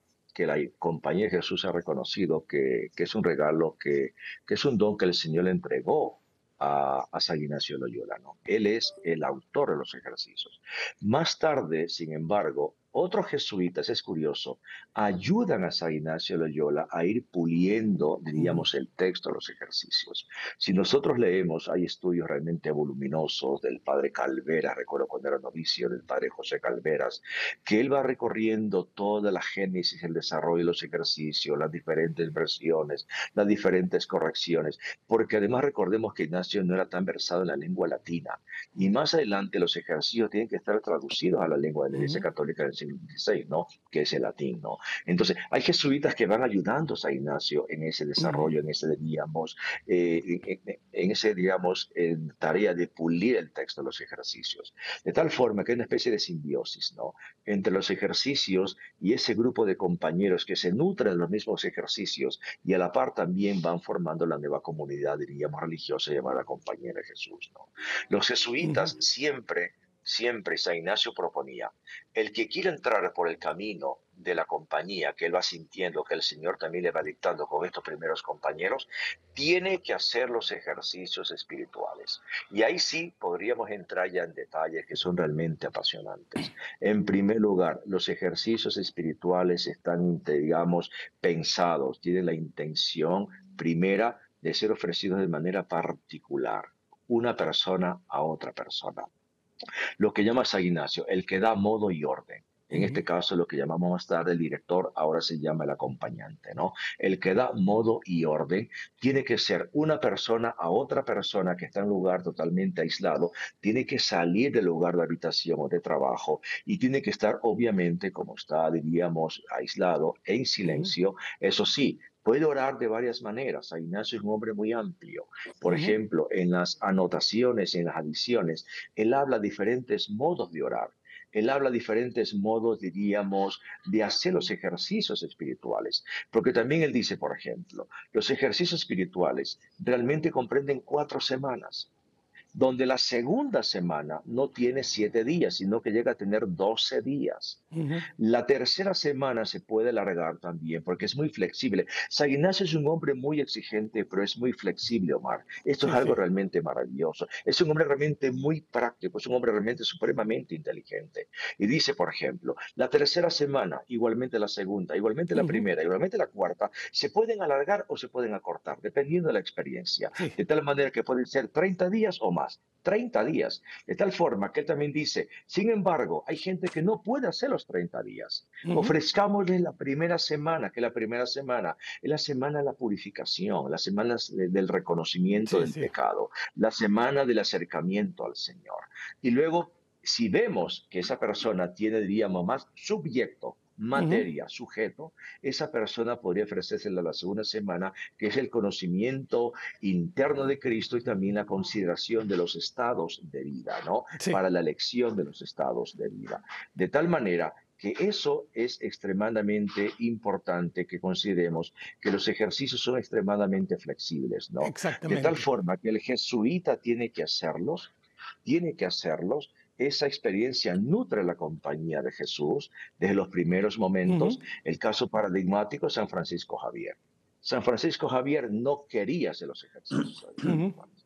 Speaker 2: compañía de Jesús ha reconocido que es un regalo, que es un don que el Señor le entregó a San Ignacio de Loyola, ¿no? Él es el autor de los ejercicios. Más tarde, sin embargo, otros jesuitas, es curioso, ayudan a San Ignacio de Loyola a ir puliendo,
Speaker 1: Ujú.
Speaker 2: diríamos, el texto de los ejercicios. Si nosotros leemos, hay estudios realmente voluminosos del padre Calveras, recuerdo cuando era novicio, del padre José Calveras, que él va recorriendo toda la génesis, el desarrollo de los ejercicios, las diferentes versiones, las diferentes correcciones, porque además recordemos que Ignacio no era tan versado en la lengua latina, y más adelante los ejercicios tienen que estar traducidos a la lengua de la Iglesia
Speaker 1: Ujú.
Speaker 2: Católica del siglo XVI, ¿no? Que es el latín, ¿no? Entonces, hay jesuitas que van ayudando a Ignacio en ese
Speaker 1: Ujú.
Speaker 2: desarrollo, en ese, digamos, en tarea de pulir el texto de los ejercicios. De tal forma que hay una especie de simbiosis, ¿no? Entre los ejercicios y ese grupo de compañeros que se nutren de los mismos ejercicios y a la par también van formando la nueva comunidad, diríamos, religiosa llamada Compañía de Jesús, ¿no? Los
Speaker 1: Ujú.
Speaker 2: jesuitas siempre San Ignacio proponía, el que quiera entrar por el camino de la compañía, que él va sintiendo, que el Señor también le va dictando con estos primeros compañeros, tiene que hacer los ejercicios espirituales. Y ahí sí podríamos entrar ya en detalles que son realmente apasionantes. En primer lugar, los ejercicios espirituales están, digamos, pensados, tienen la intención primera de ser ofrecidos de manera particular, una persona a otra persona. Lo que llama San Ignacio, el que da modo y orden. En
Speaker 1: Ujú.
Speaker 2: este caso, lo que llamamos más tarde el director, ahora se llama el acompañante, ¿no? El que da modo y orden tiene que ser una persona a otra persona que está en un lugar totalmente aislado, tiene que salir del lugar de habitación o de trabajo y tiene que estar, obviamente, como está, diríamos, aislado, en
Speaker 1: Ujú.
Speaker 2: silencio. Eso sí, puede orar de varias maneras. San Ignacio es un hombre muy amplio. Por
Speaker 1: Ujú.
Speaker 2: ejemplo, en las anotaciones, en las adiciones, él habla diferentes modos de orar. Él habla diferentes modos, diríamos, de hacer los ejercicios espirituales. Porque también él dice, por ejemplo, los ejercicios espirituales realmente comprenden 4 semanas donde la segunda semana no tiene 7 días, sino que llega a tener 12 días.
Speaker 1: Ujú.
Speaker 2: La tercera semana se puede alargar también porque es muy flexible. San Ignacio es un hombre muy exigente, pero es muy flexible, Omar. Esto es
Speaker 1: Sí,
Speaker 2: algo
Speaker 1: sí.
Speaker 2: realmente maravilloso. Es un hombre realmente muy práctico, es un hombre realmente supremamente inteligente. Y dice, por ejemplo, la tercera semana, igualmente la segunda, igualmente la
Speaker 1: Ujú.
Speaker 2: primera, igualmente la cuarta, se pueden alargar o se pueden acortar, dependiendo de la experiencia.
Speaker 1: Sí.
Speaker 2: De tal manera que pueden ser 30 días o más. 30 días. De tal forma que él también dice, sin embargo, hay gente que no puede hacer los 30 días.
Speaker 1: Ujú.
Speaker 2: Ofrezcámosle la primera semana, que la primera semana es la semana de la purificación, la semana del reconocimiento
Speaker 1: Sí,
Speaker 2: del
Speaker 1: sí.
Speaker 2: pecado, la semana del acercamiento al Señor. Y luego, si vemos que esa persona tiene, diríamos, más subyecto,
Speaker 1: Ujú.
Speaker 2: materia, sujeto, esa persona podría ofrecerse la segunda semana, que es el conocimiento interno de Cristo y también la consideración de los estados de vida, ¿no?
Speaker 1: Sí.
Speaker 2: Para la elección de los estados de vida. De tal manera que eso es extremadamente importante que consideremos que los ejercicios son extremadamente flexibles, ¿no? De tal
Speaker 1: Exactamente.
Speaker 2: forma que el jesuita tiene que hacerlos. Esa experiencia nutre la compañía de Jesús desde los primeros
Speaker 1: Ujú.
Speaker 2: momentos. El caso paradigmático es San Francisco Javier. San Francisco Javier no quería hacer los ejercicios
Speaker 1: Ujú.
Speaker 2: espirituales.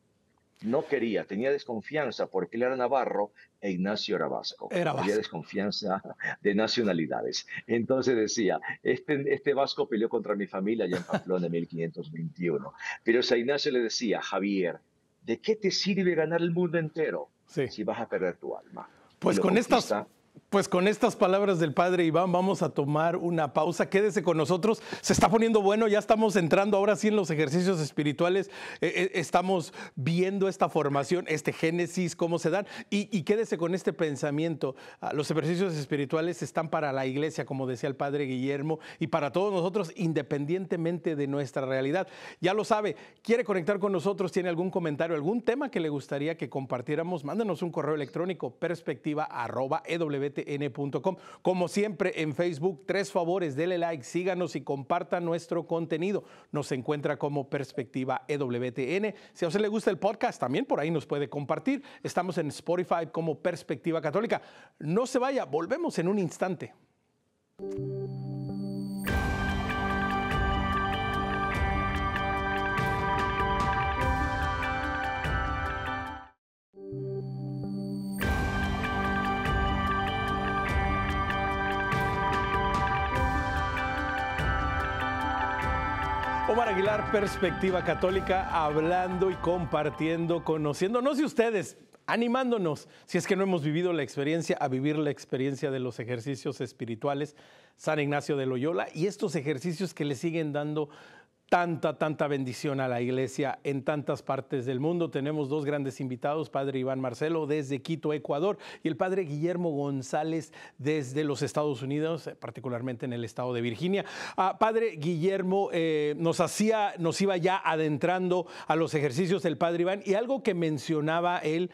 Speaker 2: No quería, tenía desconfianza porque él era navarro e Ignacio era vasco.
Speaker 1: Era
Speaker 2: Había
Speaker 1: vasco.
Speaker 2: desconfianza de nacionalidades. Entonces decía, este vasco peleó contra mi familia allá en Pamplona en 1521. Pero San Ignacio le decía, Javier, ¿de qué te sirve ganar el mundo entero
Speaker 1: Sí.
Speaker 2: si vas a perder tu alma? Y
Speaker 1: Pues
Speaker 2: lo
Speaker 1: con estas,
Speaker 2: conquista.
Speaker 1: pues con estas palabras del padre Iván vamos a tomar una pausa. Quédese con nosotros. Se está poniendo bueno. Ya estamos entrando ahora sí en los ejercicios espirituales. Estamos viendo esta formación, este génesis, cómo se dan. Y quédese con este pensamiento. Los ejercicios espirituales están para la iglesia, como decía el padre Guillermo, y para todos nosotros, independientemente de nuestra realidad. Ya lo sabe. ¿Quiere conectar con nosotros? ¿Tiene algún comentario, algún tema que le gustaría que compartiéramos? Mándenos un correo electrónico perspectiva@ewtn.com. ewtn.com. Como siempre en Facebook, 3 favores, dele like, síganos y compartan nuestro contenido. Nos encuentra como Perspectiva EWTN. Si a usted le gusta el podcast, también por ahí nos puede compartir. Estamos en Spotify como Perspectiva Católica. No se vaya, volvemos en un instante. Omar Aguilar, Perspectiva Católica, hablando y compartiendo, conociendo, no sé ustedes, animándonos, si es que no hemos vivido la experiencia, a vivir la experiencia de los ejercicios espirituales, San Ignacio de Loyola, y estos ejercicios que le siguen dando tanta bendición a la iglesia en tantas partes del mundo. Tenemos 2 grandes invitados, Padre Iván Marcelo desde Quito, Ecuador, y el Padre Guillermo González desde los Estados Unidos, particularmente en el estado de Virginia. Padre Guillermo nos iba ya adentrando a los ejercicios del Padre Iván, y algo que mencionaba él,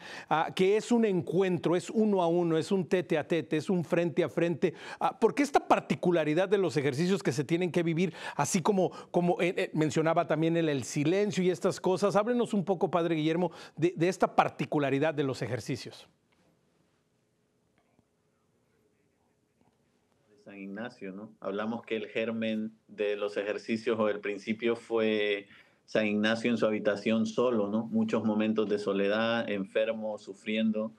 Speaker 1: que es un encuentro, es uno a uno, es un tete a tete, es un frente a frente. ¿Por qué esta particularidad de los ejercicios que se tienen que vivir, así como mencionaba también el silencio y estas cosas? Háblenos un poco, Padre Guillermo, de esta particularidad de los ejercicios.
Speaker 3: San Ignacio, ¿no? Hablamos que el germen de los ejercicios o el principio fue San Ignacio en su habitación solo, ¿no? Muchos momentos de soledad, enfermo, sufriendo.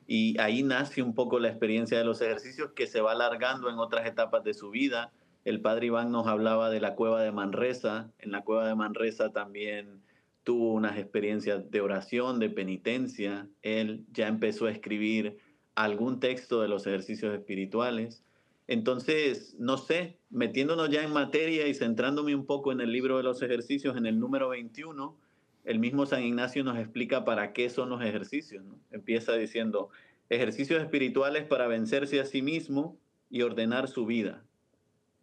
Speaker 3: Y ahí nace un poco la experiencia de los ejercicios, que se va alargando en otras etapas de su vida. El Padre Iván nos hablaba de la cueva de Manresa. En la cueva de Manresa también tuvo unas experiencias de oración, de penitencia. Él ya empezó a escribir algún texto de los ejercicios espirituales. Entonces, no sé, metiéndonos ya en materia y centrándome un poco en el libro de los ejercicios, en el número 21, el mismo San Ignacio nos explica para qué son los ejercicios, ¿no? Empieza diciendo, ejercicios espirituales para vencerse a sí mismo y ordenar su vida.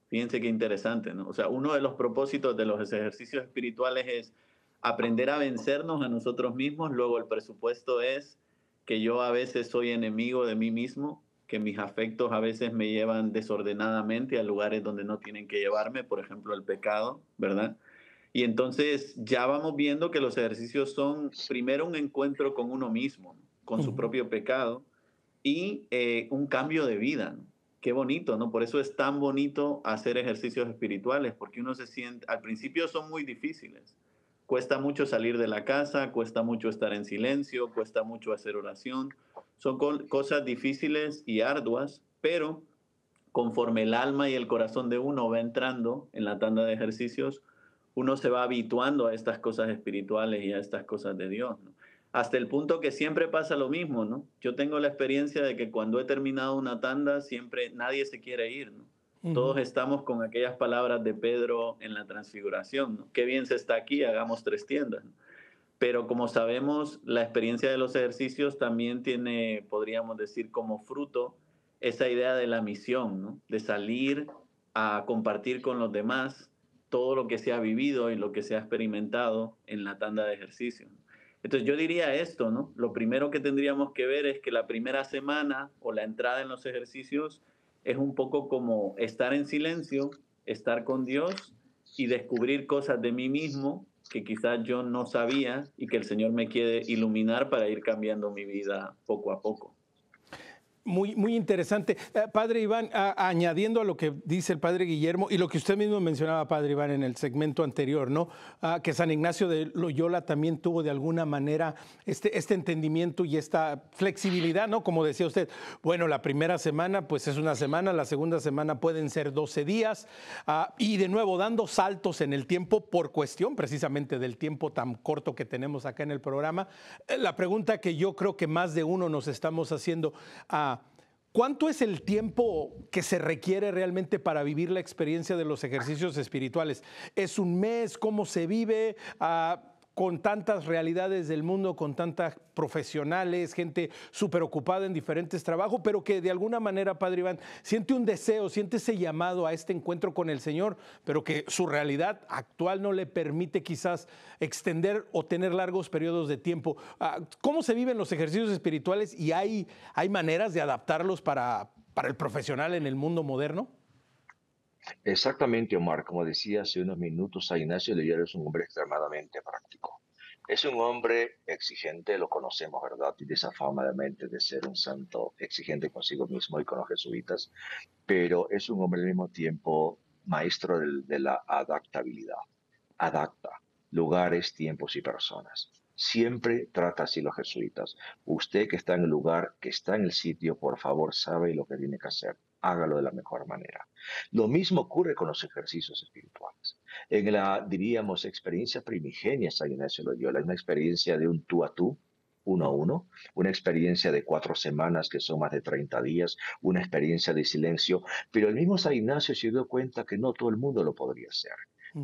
Speaker 3: Fíjense qué interesante, ¿no? O sea, uno de los propósitos de los ejercicios espirituales es aprender a vencernos a nosotros mismos. Luego el presupuesto es que yo a veces soy enemigo de mí mismo, que mis afectos a veces me llevan desordenadamente a lugares donde no tienen que llevarme, por ejemplo, el pecado, ¿verdad? Y entonces ya vamos viendo que los ejercicios son primero un encuentro con uno mismo, ¿no? Con su propio pecado, y un cambio de vida, ¿no? Qué bonito, ¿no? Por eso es tan bonito hacer ejercicios espirituales, porque uno se siente, al principio son muy difíciles. Cuesta mucho salir de la casa, cuesta mucho estar en silencio, cuesta mucho hacer oración. Son cosas difíciles y arduas, pero conforme el alma y el corazón de uno va entrando en la tanda de ejercicios, uno se va habituando a estas cosas espirituales y a estas cosas de Dios, ¿no? Hasta el punto que siempre pasa lo mismo, ¿no? Yo tengo la experiencia de que cuando he terminado una tanda, siempre nadie se quiere ir, ¿no? Todos estamos con aquellas palabras de Pedro en la Transfiguración, ¿no? Qué bien se está aquí, hagamos 3 tiendas, ¿no? Pero como sabemos, la experiencia de los ejercicios también tiene, podríamos decir, como fruto esa idea de la misión, ¿no? De salir a compartir con los demás todo lo que se ha vivido y lo que se ha experimentado en la tanda de ejercicios. Entonces yo diría esto, ¿no? Lo primero que tendríamos que ver es que la primera semana o la entrada en los ejercicios es un poco como estar en silencio, estar con Dios y descubrir cosas de mí mismo que quizás yo no sabía y que el Señor me quiere iluminar para ir cambiando mi vida poco a poco.
Speaker 1: Muy interesante. Padre Iván, añadiendo a lo que dice el Padre Guillermo y lo que usted mismo mencionaba, Padre Iván, en el segmento anterior, ¿no? Que San Ignacio de Loyola también tuvo de alguna manera este entendimiento y esta flexibilidad, ¿no? Como decía usted, bueno, la primera semana pues es una semana, la segunda semana pueden ser 12 días, y de nuevo dando saltos en el tiempo por cuestión precisamente del tiempo tan corto que tenemos acá en el programa. La pregunta que yo creo que más de uno nos estamos haciendo, ¿cuánto es el tiempo que se requiere realmente para vivir la experiencia de los ejercicios espirituales? ¿Es un mes? ¿Cómo se vive? Con tantas realidades del mundo, con tantas profesionales, gente súper ocupada en diferentes trabajos, pero que de alguna manera, Padre Iván, siente un deseo, siente ese llamado a este encuentro con el Señor, pero que su realidad actual no le permite quizás extender o tener largos periodos de tiempo. ¿Cómo se viven los ejercicios espirituales y hay maneras de adaptarlos para para el profesional en el mundo moderno?
Speaker 2: Exactamente, Omar. Como decía hace unos minutos, a Ignacio Loyola es un hombre extremadamente práctico. Es un hombre exigente, lo conocemos, ¿verdad? Tiene esa fama de mente de ser un santo exigente consigo mismo y con los jesuitas, pero es un hombre al mismo tiempo maestro de la adaptabilidad. Adapta lugares, tiempos y personas. Siempre trata así los jesuitas. Usted que está en el lugar, que está en el sitio, por favor, sabe lo que tiene que hacer. Hágalo de la mejor manera. Lo mismo ocurre con los ejercicios espirituales. En la, diríamos, experiencia primigenia de San Ignacio de Loyola, una experiencia de un tú a tú, uno a uno, una experiencia de 4 semanas, que son más de 30 días, una experiencia de silencio, pero el mismo San Ignacio se dio cuenta que no todo el mundo lo podría hacer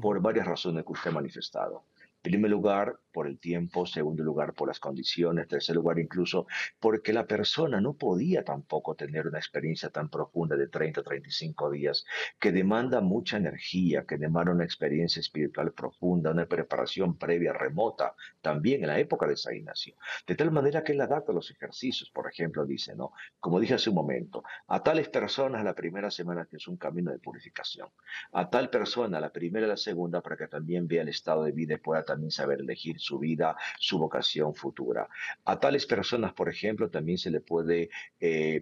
Speaker 2: por varias razones que usted ha manifestado. En primer lugar, por el tiempo; segundo lugar, por las condiciones; tercer lugar, incluso porque la persona no podía tampoco tener una experiencia tan profunda de 30 a 35 días, que demanda mucha energía, que demanda una experiencia espiritual profunda, una preparación previa remota, también en la época de San Ignacio. De tal manera que él adapta los ejercicios. Por ejemplo, dice, ¿no? Como dije hace un momento, a tales personas la primera semana, que es un camino de purificación; a tal persona la primera y la segunda, para que también vea el estado de vida y pueda también saber elegir su vida, su vocación futura. A tales personas, por ejemplo, también se le puede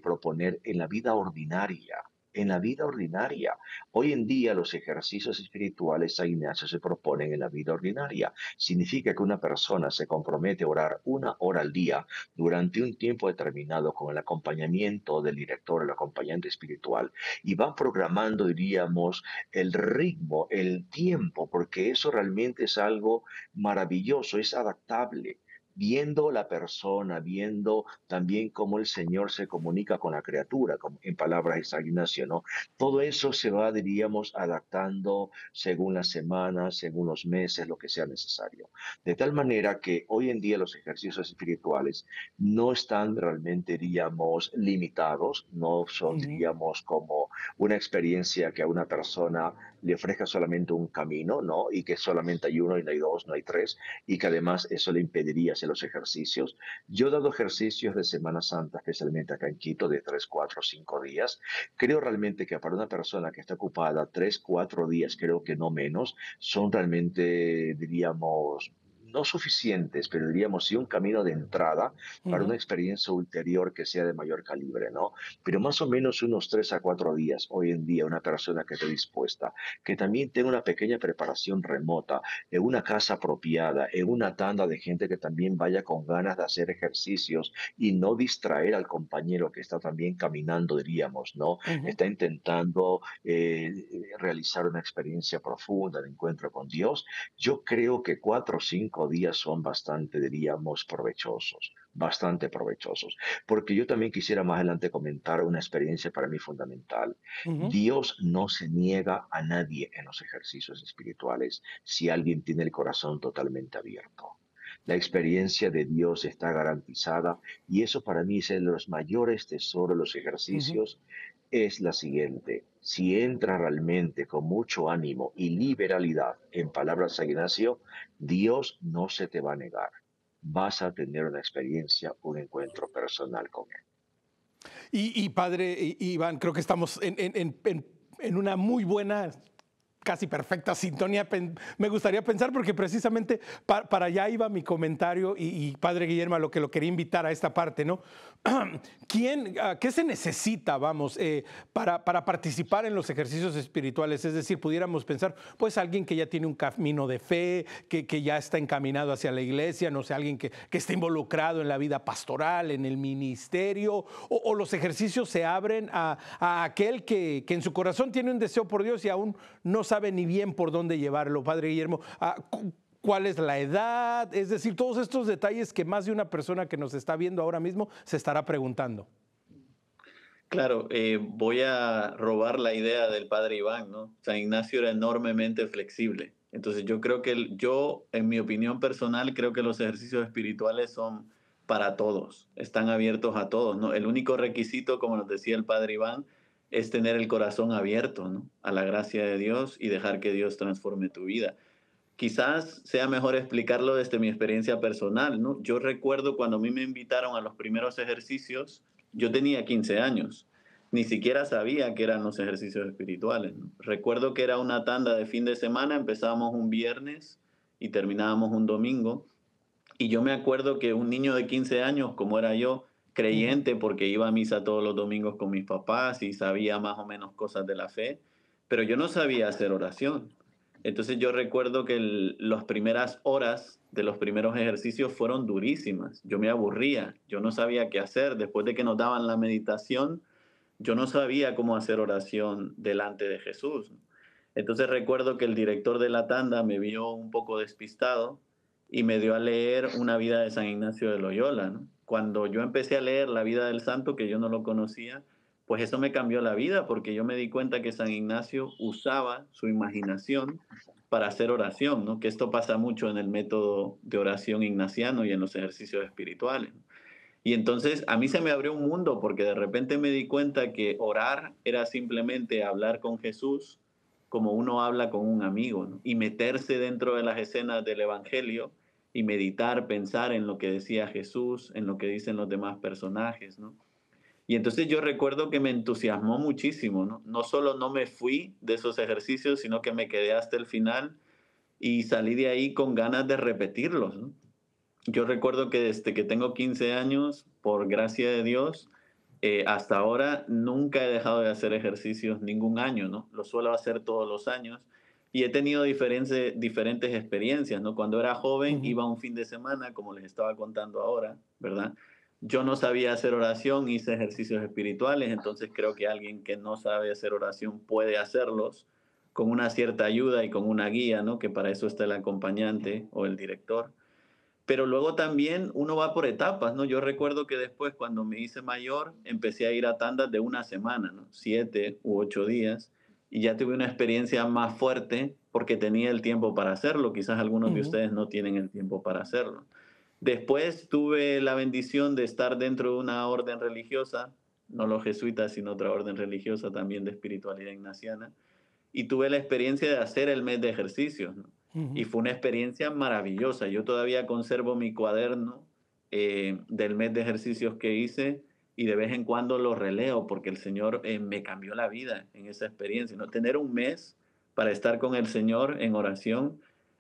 Speaker 2: proponer en la vida ordinaria. En la vida ordinaria. Hoy en día los ejercicios espirituales San Ignacio se proponen en la vida ordinaria. Significa que una persona se compromete a orar 1 hora al día durante un tiempo determinado, con el acompañamiento del director, el acompañante espiritual, y van programando, diríamos, el ritmo, el tiempo, porque eso realmente es algo maravilloso, es adaptable. Viendo la persona, viendo también cómo el Señor se comunica con la criatura, como en palabras de San Ignacio, ¿no? Todo eso se va, diríamos, adaptando según las semanas, según los meses, lo que sea necesario. De tal manera que hoy en día los ejercicios espirituales no están realmente, diríamos, limitados, no son,
Speaker 1: Ujú.
Speaker 2: diríamos, como una experiencia que a una persona le ofrezca solamente un camino, ¿no? Y que solamente hay uno y no hay dos, no hay tres, y que además eso le impediría hacer los ejercicios. Yo he dado ejercicios de Semana Santa, especialmente acá en Quito, de 3, 4, 5 días. Creo realmente que para una persona que está ocupada 3, 4 días, creo que no menos, son realmente, diríamos, no suficientes, pero diríamos sí un camino de entrada para una
Speaker 1: Ujú.
Speaker 2: experiencia ulterior que sea de mayor calibre, ¿no? Pero más o menos unos 3 a 4 días hoy en día, una persona que esté dispuesta, que también tenga una pequeña preparación remota, en una casa apropiada, en una tanda de gente que también vaya con ganas de hacer ejercicios y no distraer al compañero que está también caminando, diríamos, ¿no?
Speaker 1: Ujú.
Speaker 2: Está intentando realizar una experiencia profunda de encuentro con Dios. Yo creo que 4 o 5 días son bastante, diríamos, provechosos, bastante provechosos, porque yo también quisiera más adelante comentar una experiencia para mí fundamental.
Speaker 1: Ujú.
Speaker 2: Dios no se niega a nadie en los ejercicios espirituales si alguien tiene el corazón totalmente abierto. La experiencia de Dios está garantizada, y eso para mí es uno de los mayores tesoros de los
Speaker 1: Ujú.
Speaker 2: ejercicios. Es la siguiente: si entra realmente con mucho ánimo y liberalidad, en palabras de San Ignacio, Dios no se te va a negar. Vas a tener una experiencia, un encuentro personal con Él.
Speaker 1: Y padre Iván, creo que estamos en una muy buena, casi perfecta sintonía. Me gustaría pensar, porque precisamente para allá iba mi comentario, y padre Guillermo, a lo que lo quería invitar a esta parte, ¿no? ¿Qué se necesita, vamos, para participar en los ejercicios espirituales? Es decir, pudiéramos pensar, pues alguien que ya tiene un camino de fe, que ya está encaminado hacia la iglesia, no sé, alguien que está involucrado en la vida pastoral, en el ministerio, o los ejercicios se abren a aquel que en su corazón tiene un deseo por Dios y aún no sabe ni bien por dónde llevarlo, padre Guillermo. ¿Cuál es la edad? Es decir, todos estos detalles que más de una persona que nos está viendo ahora mismo se estará preguntando.
Speaker 3: Claro, voy a robar la idea del padre Iván, ¿no? San Ignacio era enormemente flexible. Entonces yo creo que yo, en mi opinión personal, creo que los ejercicios espirituales son para todos, están abiertos a todos, ¿no? El único requisito, como nos decía el padre Iván, es tener el corazón abierto, ¿no? A la gracia de Dios y dejar que Dios transforme tu vida. Quizás sea mejor explicarlo desde mi experiencia personal, ¿no? Yo recuerdo cuando a mí me invitaron a los primeros ejercicios, yo tenía 15 años. ni siquiera sabía que eran los ejercicios espirituales, ¿no? Recuerdo que era una tanda de fin de semana, empezábamos un viernes y terminábamos un domingo. Y yo me acuerdo que un niño de 15 años, como era yo,
Speaker 1: Ujú.
Speaker 3: creyente porque iba a misa todos los domingos con mis papás y sabía más o menos cosas de la fe, pero yo no sabía hacer oración. Entonces yo recuerdo que las primeras horas de los primeros ejercicios fueron durísimas. Yo me aburría, yo no sabía qué hacer. Después de que nos daban la meditación, yo no sabía cómo hacer oración delante de Jesús. Entonces recuerdo que el director de la tanda me vio un poco despistado y me dio a leer una vida de San Ignacio de Loyola, ¿no? Cuando yo empecé a leer la vida del santo, que yo no lo conocía, pues eso me cambió la vida porque yo me di cuenta que San Ignacio usaba su imaginación para hacer oración, ¿no? Que esto pasa mucho en el método de oración ignaciano y en los ejercicios espirituales. Y entonces a mí se me abrió un mundo porque de repente me di cuenta que orar era simplemente hablar con Jesús como uno habla con un amigo, ¿no? Y meterse dentro de las escenas del Evangelio y meditar, pensar en lo que decía Jesús, en lo que dicen los demás personajes, ¿no? Y entonces yo recuerdo que me entusiasmó muchísimo, ¿no? No solo no me fui de esos ejercicios, sino que me quedé hasta el final y salí de ahí con ganas de repetirlos, ¿no? Yo recuerdo que desde que tengo 15 años, por gracia de Dios, hasta ahora nunca he dejado de hacer ejercicios ningún año, ¿no? Lo suelo hacer todos los años y he tenido diferentes experiencias, ¿no? Cuando era joven
Speaker 1: Ujú.
Speaker 3: iba un fin de semana, como les estaba contando ahora, ¿verdad? Yo no sabía hacer oración, hice ejercicios espirituales, entonces creo que alguien que no sabe hacer oración puede hacerlos con una cierta ayuda y con una guía, ¿no? Que para eso está el acompañante o el director. Pero luego también uno va por etapas, ¿no? Yo recuerdo que después, cuando me hice mayor, empecé a ir a tandas de una semana, ¿no? 7 u 8 días, y ya tuve una experiencia más fuerte porque tenía el tiempo para hacerlo. Quizás algunos de
Speaker 1: Ujú.
Speaker 3: ustedes no tienen el tiempo para hacerlo. Después tuve la bendición de estar dentro de una orden religiosa, no los jesuitas, sino otra orden religiosa también de espiritualidad ignaciana, y tuve la experiencia de hacer el mes de ejercicios, ¿no? Y
Speaker 1: Ujú.
Speaker 3: fue una experiencia maravillosa. Yo todavía conservo mi cuaderno del mes de ejercicios que hice y de vez en cuando lo releo porque el Señor me cambió la vida en esa experiencia, ¿no? Tener un mes para estar con el Señor en oración,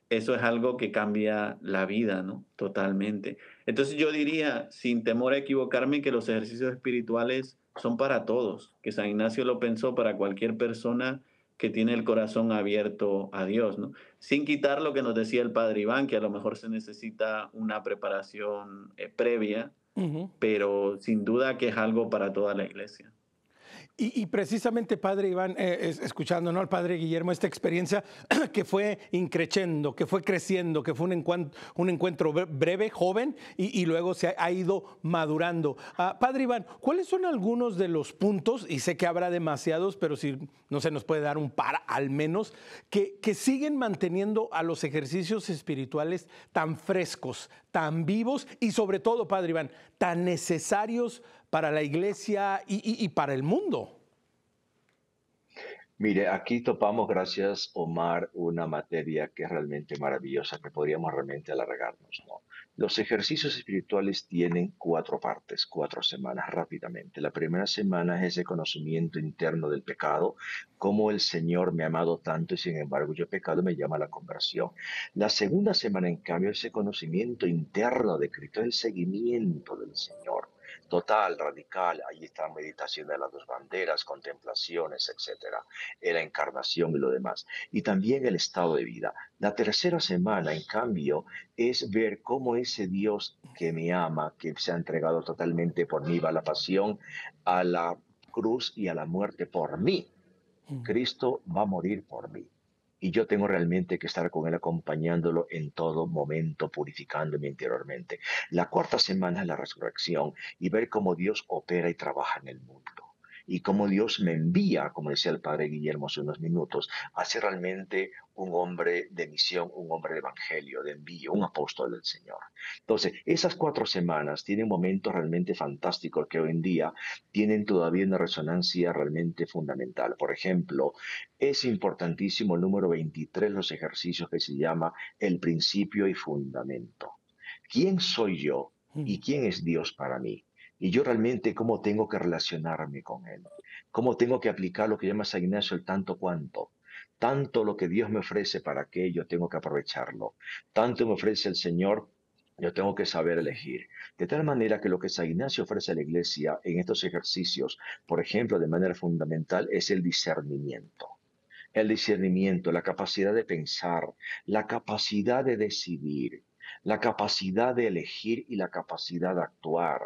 Speaker 3: eso es algo que cambia la vida, ¿no? Totalmente. Entonces yo diría, sin temor a equivocarme, que los ejercicios espirituales son para todos, que San Ignacio lo pensó para cualquier persona que tiene el corazón abierto a Dios, ¿no? Sin quitar lo que nos decía el padre Iván, que a lo mejor se necesita una preparación previa,
Speaker 1: Ujú.
Speaker 3: pero sin duda que es algo para toda la iglesia.
Speaker 1: Y precisamente, padre Iván, escuchando, ¿no?, al padre Guillermo, esta experiencia que fue increciendo, que fue creciendo, que fue un encuentro breve, joven, y luego se ha ido madurando. Padre Iván, ¿cuáles son algunos de los puntos, y sé que habrá demasiados, pero si no se nos puede dar un par al menos, que siguen manteniendo a los ejercicios espirituales tan frescos, tan vivos y sobre todo, padre Iván, tan necesarios para la iglesia y para el mundo?
Speaker 2: Mire, aquí topamos, gracias Omar, una materia que es realmente maravillosa, que podríamos realmente alargarnos, ¿no? Los ejercicios espirituales tienen 4 partes, 4 semanas, rápidamente. La primera semana es ese conocimiento interno del pecado, cómo el Señor me ha amado tanto y sin embargo yo he pecado, me llama a la conversión. La segunda semana, en cambio, ese conocimiento interno de Cristo, el seguimiento del Señor. Total, radical, ahí está meditación de las 2 banderas, contemplaciones, etcétera, la encarnación y lo demás. Y también el estado de vida. La tercera semana, en cambio, es ver cómo ese Dios que me ama, que se ha entregado totalmente por mí, va a la pasión, a la cruz y a la muerte por mí. Cristo va a morir por mí. Y yo tengo realmente que estar con Él acompañándolo en todo momento, purificándome interiormente. La cuarta semana es la resurrección y ver cómo Dios opera y trabaja en el mundo. Y cómo Dios me envía, como decía el padre Guillermo hace unos minutos, a ser realmente un hombre de misión, un hombre de evangelio, de envío, un apóstol del Señor. Entonces, esas 4 semanas tienen momentos realmente fantásticos que hoy en día tienen todavía una resonancia realmente fundamental. Por ejemplo, es importantísimo el número 23, los ejercicios que se llama el principio y fundamento. ¿Quién soy yo y quién es Dios para mí? Y yo realmente cómo tengo que relacionarme con Él, cómo tengo que aplicar lo que llama San Ignacio el tanto cuanto. Tanto lo que Dios me ofrece para que yo tengo que aprovecharlo. Tanto me ofrece el Señor, yo tengo que saber elegir. De tal manera que lo que San Ignacio ofrece a la iglesia en estos ejercicios, por ejemplo, de manera fundamental, es el discernimiento. El discernimiento, la capacidad de pensar, la capacidad de decidir, la capacidad de elegir y la capacidad de actuar.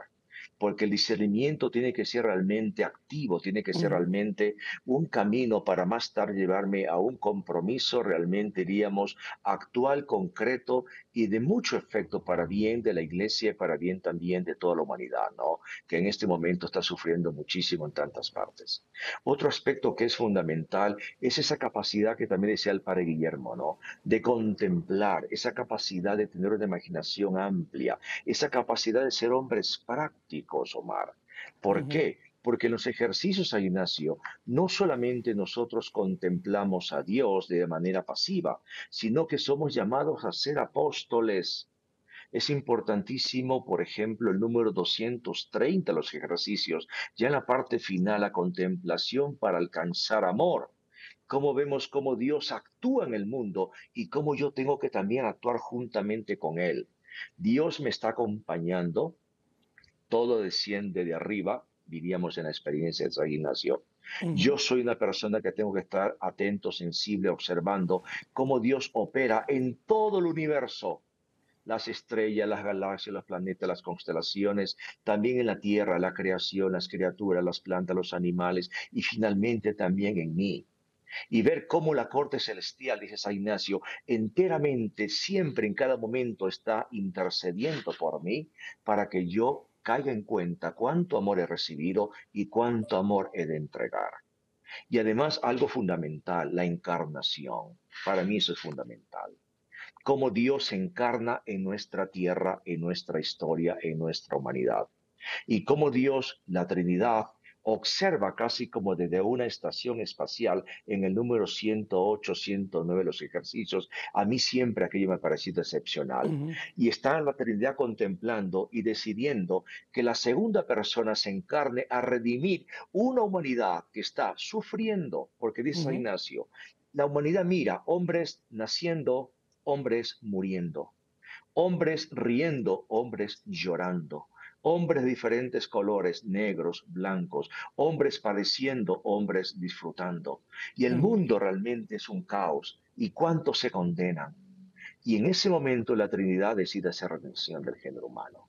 Speaker 2: Porque el discernimiento tiene que ser realmente activo, tiene que ser
Speaker 1: Ujú.
Speaker 2: realmente un camino para más tarde llevarme a un compromiso realmente, diríamos, actual, concreto y de mucho efecto para bien de la iglesia y para bien también de toda la humanidad, ¿no? Que en este momento está sufriendo muchísimo en tantas partes. Otro aspecto que es fundamental es esa capacidad que también decía el padre Guillermo, ¿no? De contemplar, esa capacidad de tener una imaginación amplia, esa capacidad de ser hombres prácticos, Omar. ¿Por
Speaker 1: Ujú.
Speaker 2: qué? Porque en los ejercicios, San Ignacio, no solamente nosotros contemplamos a Dios de manera pasiva, sino que somos llamados a ser apóstoles. Es importantísimo, por ejemplo, el número 230, los ejercicios, ya en la parte final, la contemplación para alcanzar amor. Cómo vemos cómo Dios actúa en el mundo y cómo yo tengo que también actuar juntamente con Él. Dios me está acompañando, todo desciende de arriba, diríamos en la experiencia de San Ignacio.
Speaker 1: Ujú.
Speaker 2: Yo soy una persona que tengo que estar atento, sensible, observando cómo Dios opera en todo el universo, las estrellas, las galaxias, los planetas, las constelaciones, también en la tierra, la creación, las criaturas, las plantas, los animales y finalmente también en mí. Y ver cómo la corte celestial, dice San Ignacio, enteramente, siempre, en cada momento está intercediendo por mí para que yo caiga en cuenta cuánto amor he recibido y cuánto amor he de entregar. Y además algo fundamental, la encarnación. Para mí eso es fundamental. Cómo Dios se encarna en nuestra tierra, en nuestra historia, en nuestra humanidad. Y cómo Dios, la Trinidad, observa casi como desde una estación espacial en el número 108, 109 de los ejercicios. A mí siempre aquello me ha parecido excepcional.
Speaker 1: Ujú.
Speaker 2: Y está la Trinidad contemplando y decidiendo que la segunda persona se encarne a redimir una humanidad que está sufriendo, porque dice San
Speaker 1: Ujú.
Speaker 2: Ignacio, la humanidad mira hombres naciendo, hombres muriendo, hombres riendo, hombres llorando, hombres de diferentes colores, negros, blancos, hombres padeciendo, hombres disfrutando. Y el
Speaker 1: Ujú.
Speaker 2: mundo realmente es un caos. ¿Y cuántos se condenan? Y en ese momento la Trinidad decide hacer redención del género humano.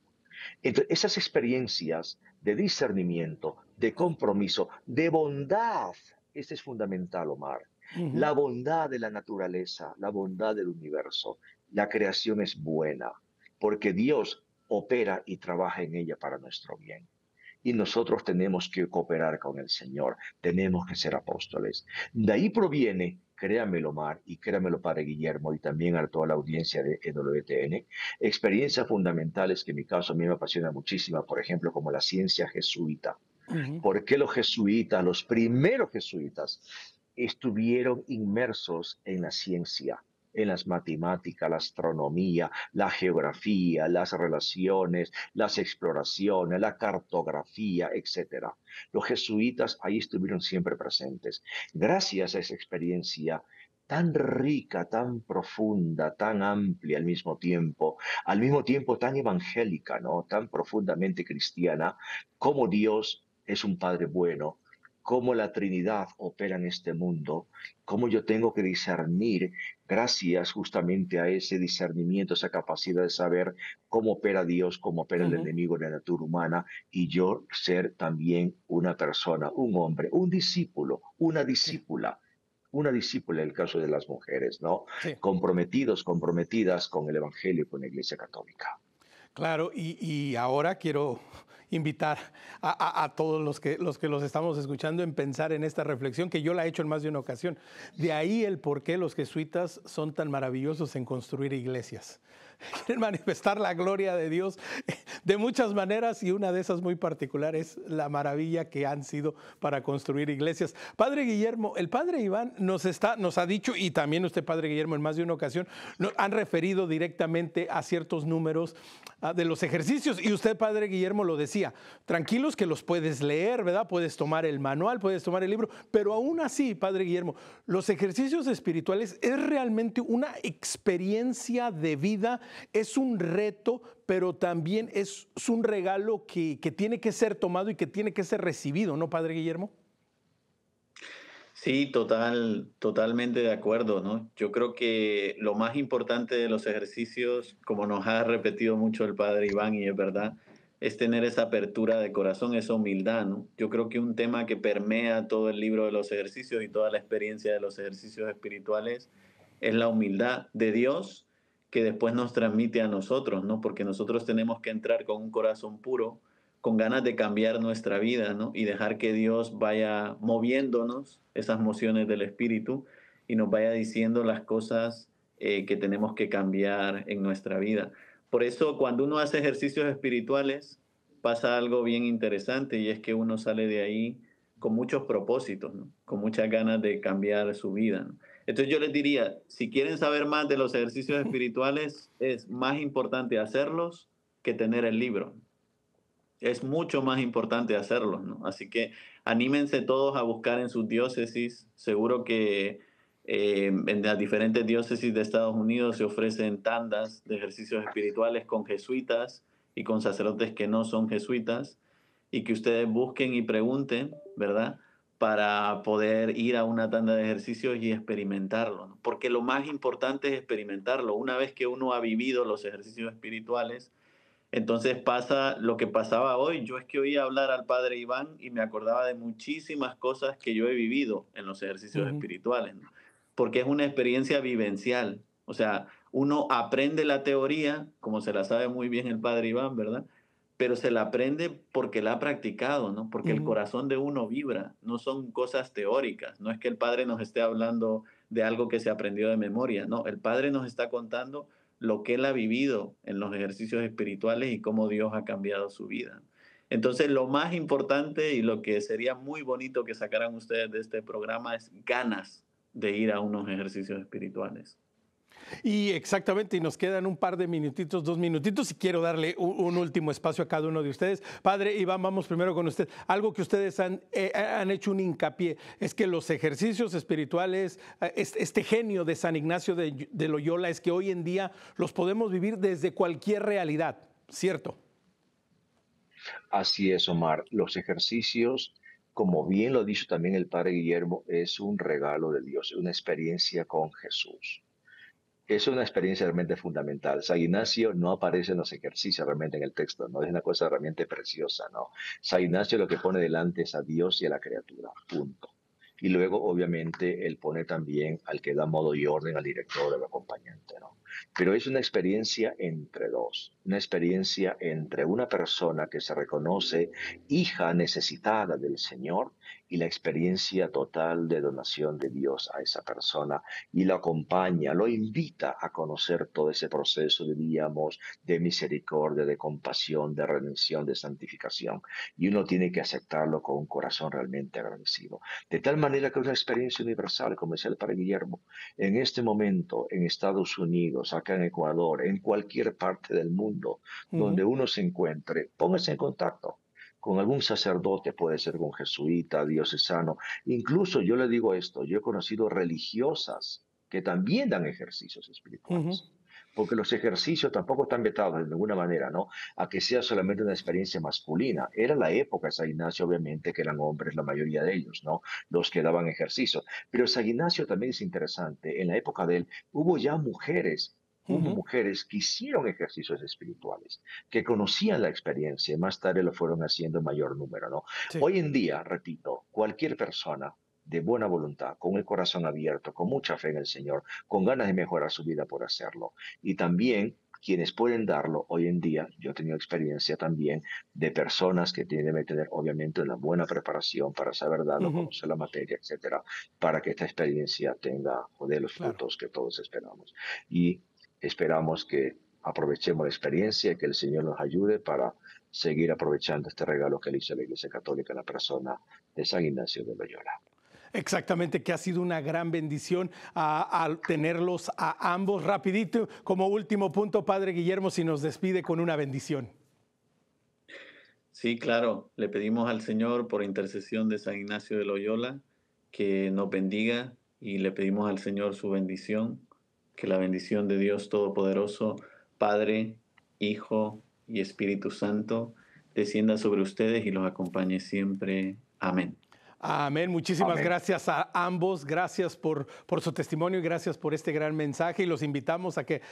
Speaker 2: Entonces, esas experiencias de discernimiento, de compromiso, de bondad, este es fundamental, Omar.
Speaker 1: Ujú.
Speaker 2: La bondad de la naturaleza, la bondad del universo, la creación es buena, porque Dios opera y trabaja en ella para nuestro bien. Y nosotros tenemos que cooperar con el Señor, tenemos que ser apóstoles. De ahí proviene, créamelo, Mar, y créamelo, Padre Guillermo, y también a toda la audiencia de EWTN, experiencias fundamentales que en mi caso a mí me apasiona muchísimo, por ejemplo, como la ciencia jesuita.
Speaker 1: Ujú.
Speaker 2: ¿Por qué los jesuitas, los primeros jesuitas, estuvieron inmersos en la ciencia, en las matemáticas, la astronomía, la geografía, las relaciones, las exploraciones, la cartografía, etcétera? Los jesuitas ahí estuvieron siempre presentes. Gracias a esa experiencia tan rica, tan profunda, tan amplia al mismo tiempo tan evangélica, ¿no? Tan profundamente cristiana, como Dios es un Padre bueno, cómo la Trinidad opera en este mundo, cómo yo tengo que discernir, gracias justamente a ese discernimiento, esa capacidad de saber cómo opera Dios, cómo opera el
Speaker 1: Ujú.
Speaker 2: enemigo de la natura humana, y yo ser también una persona, un hombre, un discípulo,
Speaker 1: Sí,
Speaker 2: una discípula en el caso de las mujeres, ¿no?
Speaker 1: sí.
Speaker 2: Comprometidos, comprometidas con el Evangelio y con la Iglesia Católica.
Speaker 1: Claro, y ahora quiero invitar a todos los que los estamos escuchando en pensar en esta reflexión, que yo la he hecho en más de una ocasión. De ahí el por qué los jesuitas son tan maravillosos en construir iglesias. Quieren manifestar la gloria de Dios de muchas maneras, y una de esas muy particular es la maravilla que han sido para construir iglesias. Padre Guillermo, el Padre Iván nos ha dicho, y también usted, Padre Guillermo, en más de una ocasión, han referido directamente a ciertos números de los ejercicios, y usted, Padre Guillermo, lo decía, tranquilos que los puedes leer, ¿verdad? Puedes tomar el manual, puedes tomar el libro, pero aún así, Padre Guillermo, los ejercicios espirituales es realmente una experiencia de vida, es un reto, pero también es un regalo que tiene que ser tomado y que tiene que ser recibido, ¿no, Padre Guillermo?
Speaker 3: Sí, totalmente de acuerdo, ¿no? Yo creo que lo más importante de los ejercicios, como nos ha repetido mucho el padre Iván, y es verdad, es tener esa apertura de corazón, esa humildad, ¿no? Yo creo que un tema que permea todo el libro de los ejercicios y toda la experiencia de los ejercicios espirituales es la humildad de Dios que después nos transmite a nosotros, ¿no? Porque nosotros tenemos que entrar con un corazón puro, con ganas de cambiar nuestra vida, ¿no? Y dejar que Dios vaya moviéndonos esas mociones del Espíritu y nos vaya diciendo las cosas que tenemos que cambiar en nuestra vida. Por eso, cuando uno hace ejercicios espirituales, pasa algo bien interesante y es que uno sale de ahí con muchos propósitos, ¿no? Con muchas ganas de cambiar su vida, ¿no? Entonces yo les diría, si quieren saber más de los ejercicios espirituales, es más importante hacerlos que tener el libro. Es mucho más importante hacerlo, ¿no? Así que anímense todos a buscar en sus diócesis. Seguro que en las diferentes diócesis de Estados Unidos se ofrecen tandas de ejercicios espirituales con jesuitas y con sacerdotes que no son jesuitas, y que ustedes busquen y pregunten, ¿verdad? Para poder ir a una tanda de ejercicios y experimentarlo, ¿no? Porque lo más importante es experimentarlo. Una vez que uno ha vivido los ejercicios espirituales, entonces pasa lo que pasaba hoy. Yo es que oía hablar al padre Iván y me acordaba de muchísimas cosas que yo he vivido en los ejercicios
Speaker 1: Ujú.
Speaker 3: espirituales, ¿no? Porque es una experiencia vivencial. O sea, uno aprende la teoría, como se la sabe muy bien el padre Iván, ¿verdad? Pero se la aprende porque la ha practicado, ¿no? Porque el
Speaker 1: Ujú.
Speaker 3: corazón de uno vibra, no son cosas teóricas, no es que el padre nos esté hablando de algo que se aprendió de memoria, no, el padre nos está contando lo que él ha vivido en los ejercicios espirituales y cómo Dios ha cambiado su vida. Entonces, lo más importante y lo que sería muy bonito que sacaran ustedes de este programa es ganas de ir a unos ejercicios espirituales.
Speaker 1: Y exactamente, y nos quedan un par de minutitos, 2 minutitos, y quiero darle un último espacio a cada uno de ustedes. Padre Iván, vamos primero con usted. Algo que ustedes han hecho un hincapié es que los ejercicios espirituales, este genio de San Ignacio de Loyola, es que hoy en día los podemos vivir desde cualquier realidad, ¿cierto?
Speaker 2: Así es, Omar. Los ejercicios, como bien lo ha dicho también el padre Guillermo, es un regalo de Dios, una experiencia con Jesús. Es una experiencia realmente fundamental. San Ignacio no aparece en los ejercicios realmente en el texto, no es una cosa realmente preciosa, ¿no? San Ignacio lo que pone delante es a Dios y a la criatura, punto. Y luego, obviamente, él pone también al que da modo y orden al director, al acompañante, ¿no? Pero es una experiencia entre dos, una experiencia entre una persona que se reconoce hija necesitada del Señor y la experiencia total de donación de Dios a esa persona y lo acompaña, lo invita a conocer todo ese proceso, diríamos, de misericordia, de compasión, de redención, de santificación. Y uno tiene que aceptarlo con un corazón realmente agradecido. De tal manera que es una experiencia universal, como decía el padre Guillermo, en este momento en Estados Unidos, acá en Ecuador, en cualquier parte del mundo donde
Speaker 1: Ujú.
Speaker 2: uno se encuentre, póngase en contacto con algún sacerdote, puede ser con jesuita, diocesano. Incluso yo le digo esto, yo he conocido religiosas que también dan ejercicios
Speaker 1: Ujú.
Speaker 2: espirituales. Porque los ejercicios tampoco están vetados de ninguna manera, ¿no? A que sea solamente una experiencia masculina. Era la época de San Ignacio, obviamente, que eran hombres, la mayoría de ellos, ¿no? Los que daban ejercicio. Pero San Ignacio también es interesante. En la época de él hubo
Speaker 1: Ujú.
Speaker 2: mujeres que hicieron ejercicios espirituales, que conocían la experiencia y más tarde lo fueron haciendo en mayor número, ¿no?
Speaker 1: Sí.
Speaker 2: Hoy en día, repito, cualquier persona de buena voluntad, con el corazón abierto, con mucha fe en el Señor, con ganas de mejorar su vida por hacerlo. Y también quienes pueden darlo hoy en día, yo he tenido experiencia también de personas que tienen que tener obviamente una buena preparación para saber darlo,
Speaker 1: Ujú.
Speaker 2: conocer la materia, etcétera, para que esta experiencia tenga o dé los
Speaker 1: Claro.
Speaker 2: frutos que todos esperamos. Y esperamos que aprovechemos la experiencia y que el Señor nos ayude para seguir aprovechando este regalo que le hizo la Iglesia Católica en la persona de San Ignacio de Loyola.
Speaker 1: Exactamente, que ha sido una gran bendición al tenerlos a ambos. Rapidito, como último punto, Padre Guillermo, si nos despide con una bendición.
Speaker 3: Sí, claro, le pedimos al Señor por intercesión de San Ignacio de Loyola que nos bendiga y le pedimos al Señor su bendición, que la bendición de Dios Todopoderoso, Padre, Hijo y Espíritu Santo, descienda sobre ustedes y los acompañe siempre. Amén.
Speaker 1: Amén. Muchísimas
Speaker 2: Amén.
Speaker 1: gracias a ambos. Gracias por su testimonio y gracias por este gran mensaje. Y los invitamos a que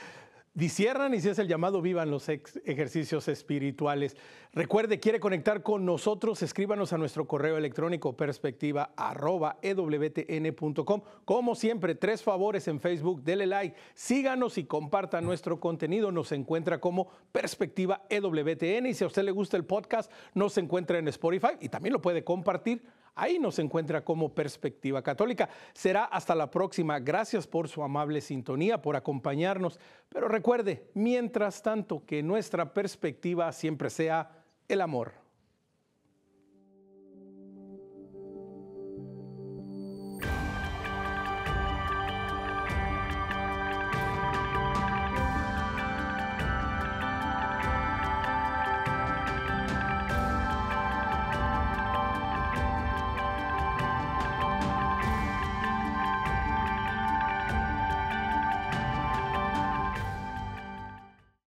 Speaker 1: disciernan y si es el llamado, vivan los ejercicios espirituales. Recuerde, quiere conectar con nosotros, escríbanos a nuestro correo electrónico perspectiva@ewtn.com. Como siempre, 3 favores en Facebook, dele like, síganos y compartan nuestro contenido. Nos encuentra como Perspectiva EWTN y si a usted le gusta el podcast, nos encuentra en Spotify y también lo puede compartir. Ahí nos encuentra como Perspectiva Católica. Será hasta la próxima. Gracias por su amable sintonía, por acompañarnos. Pero recuerde, mientras tanto, que nuestra perspectiva siempre sea el amor.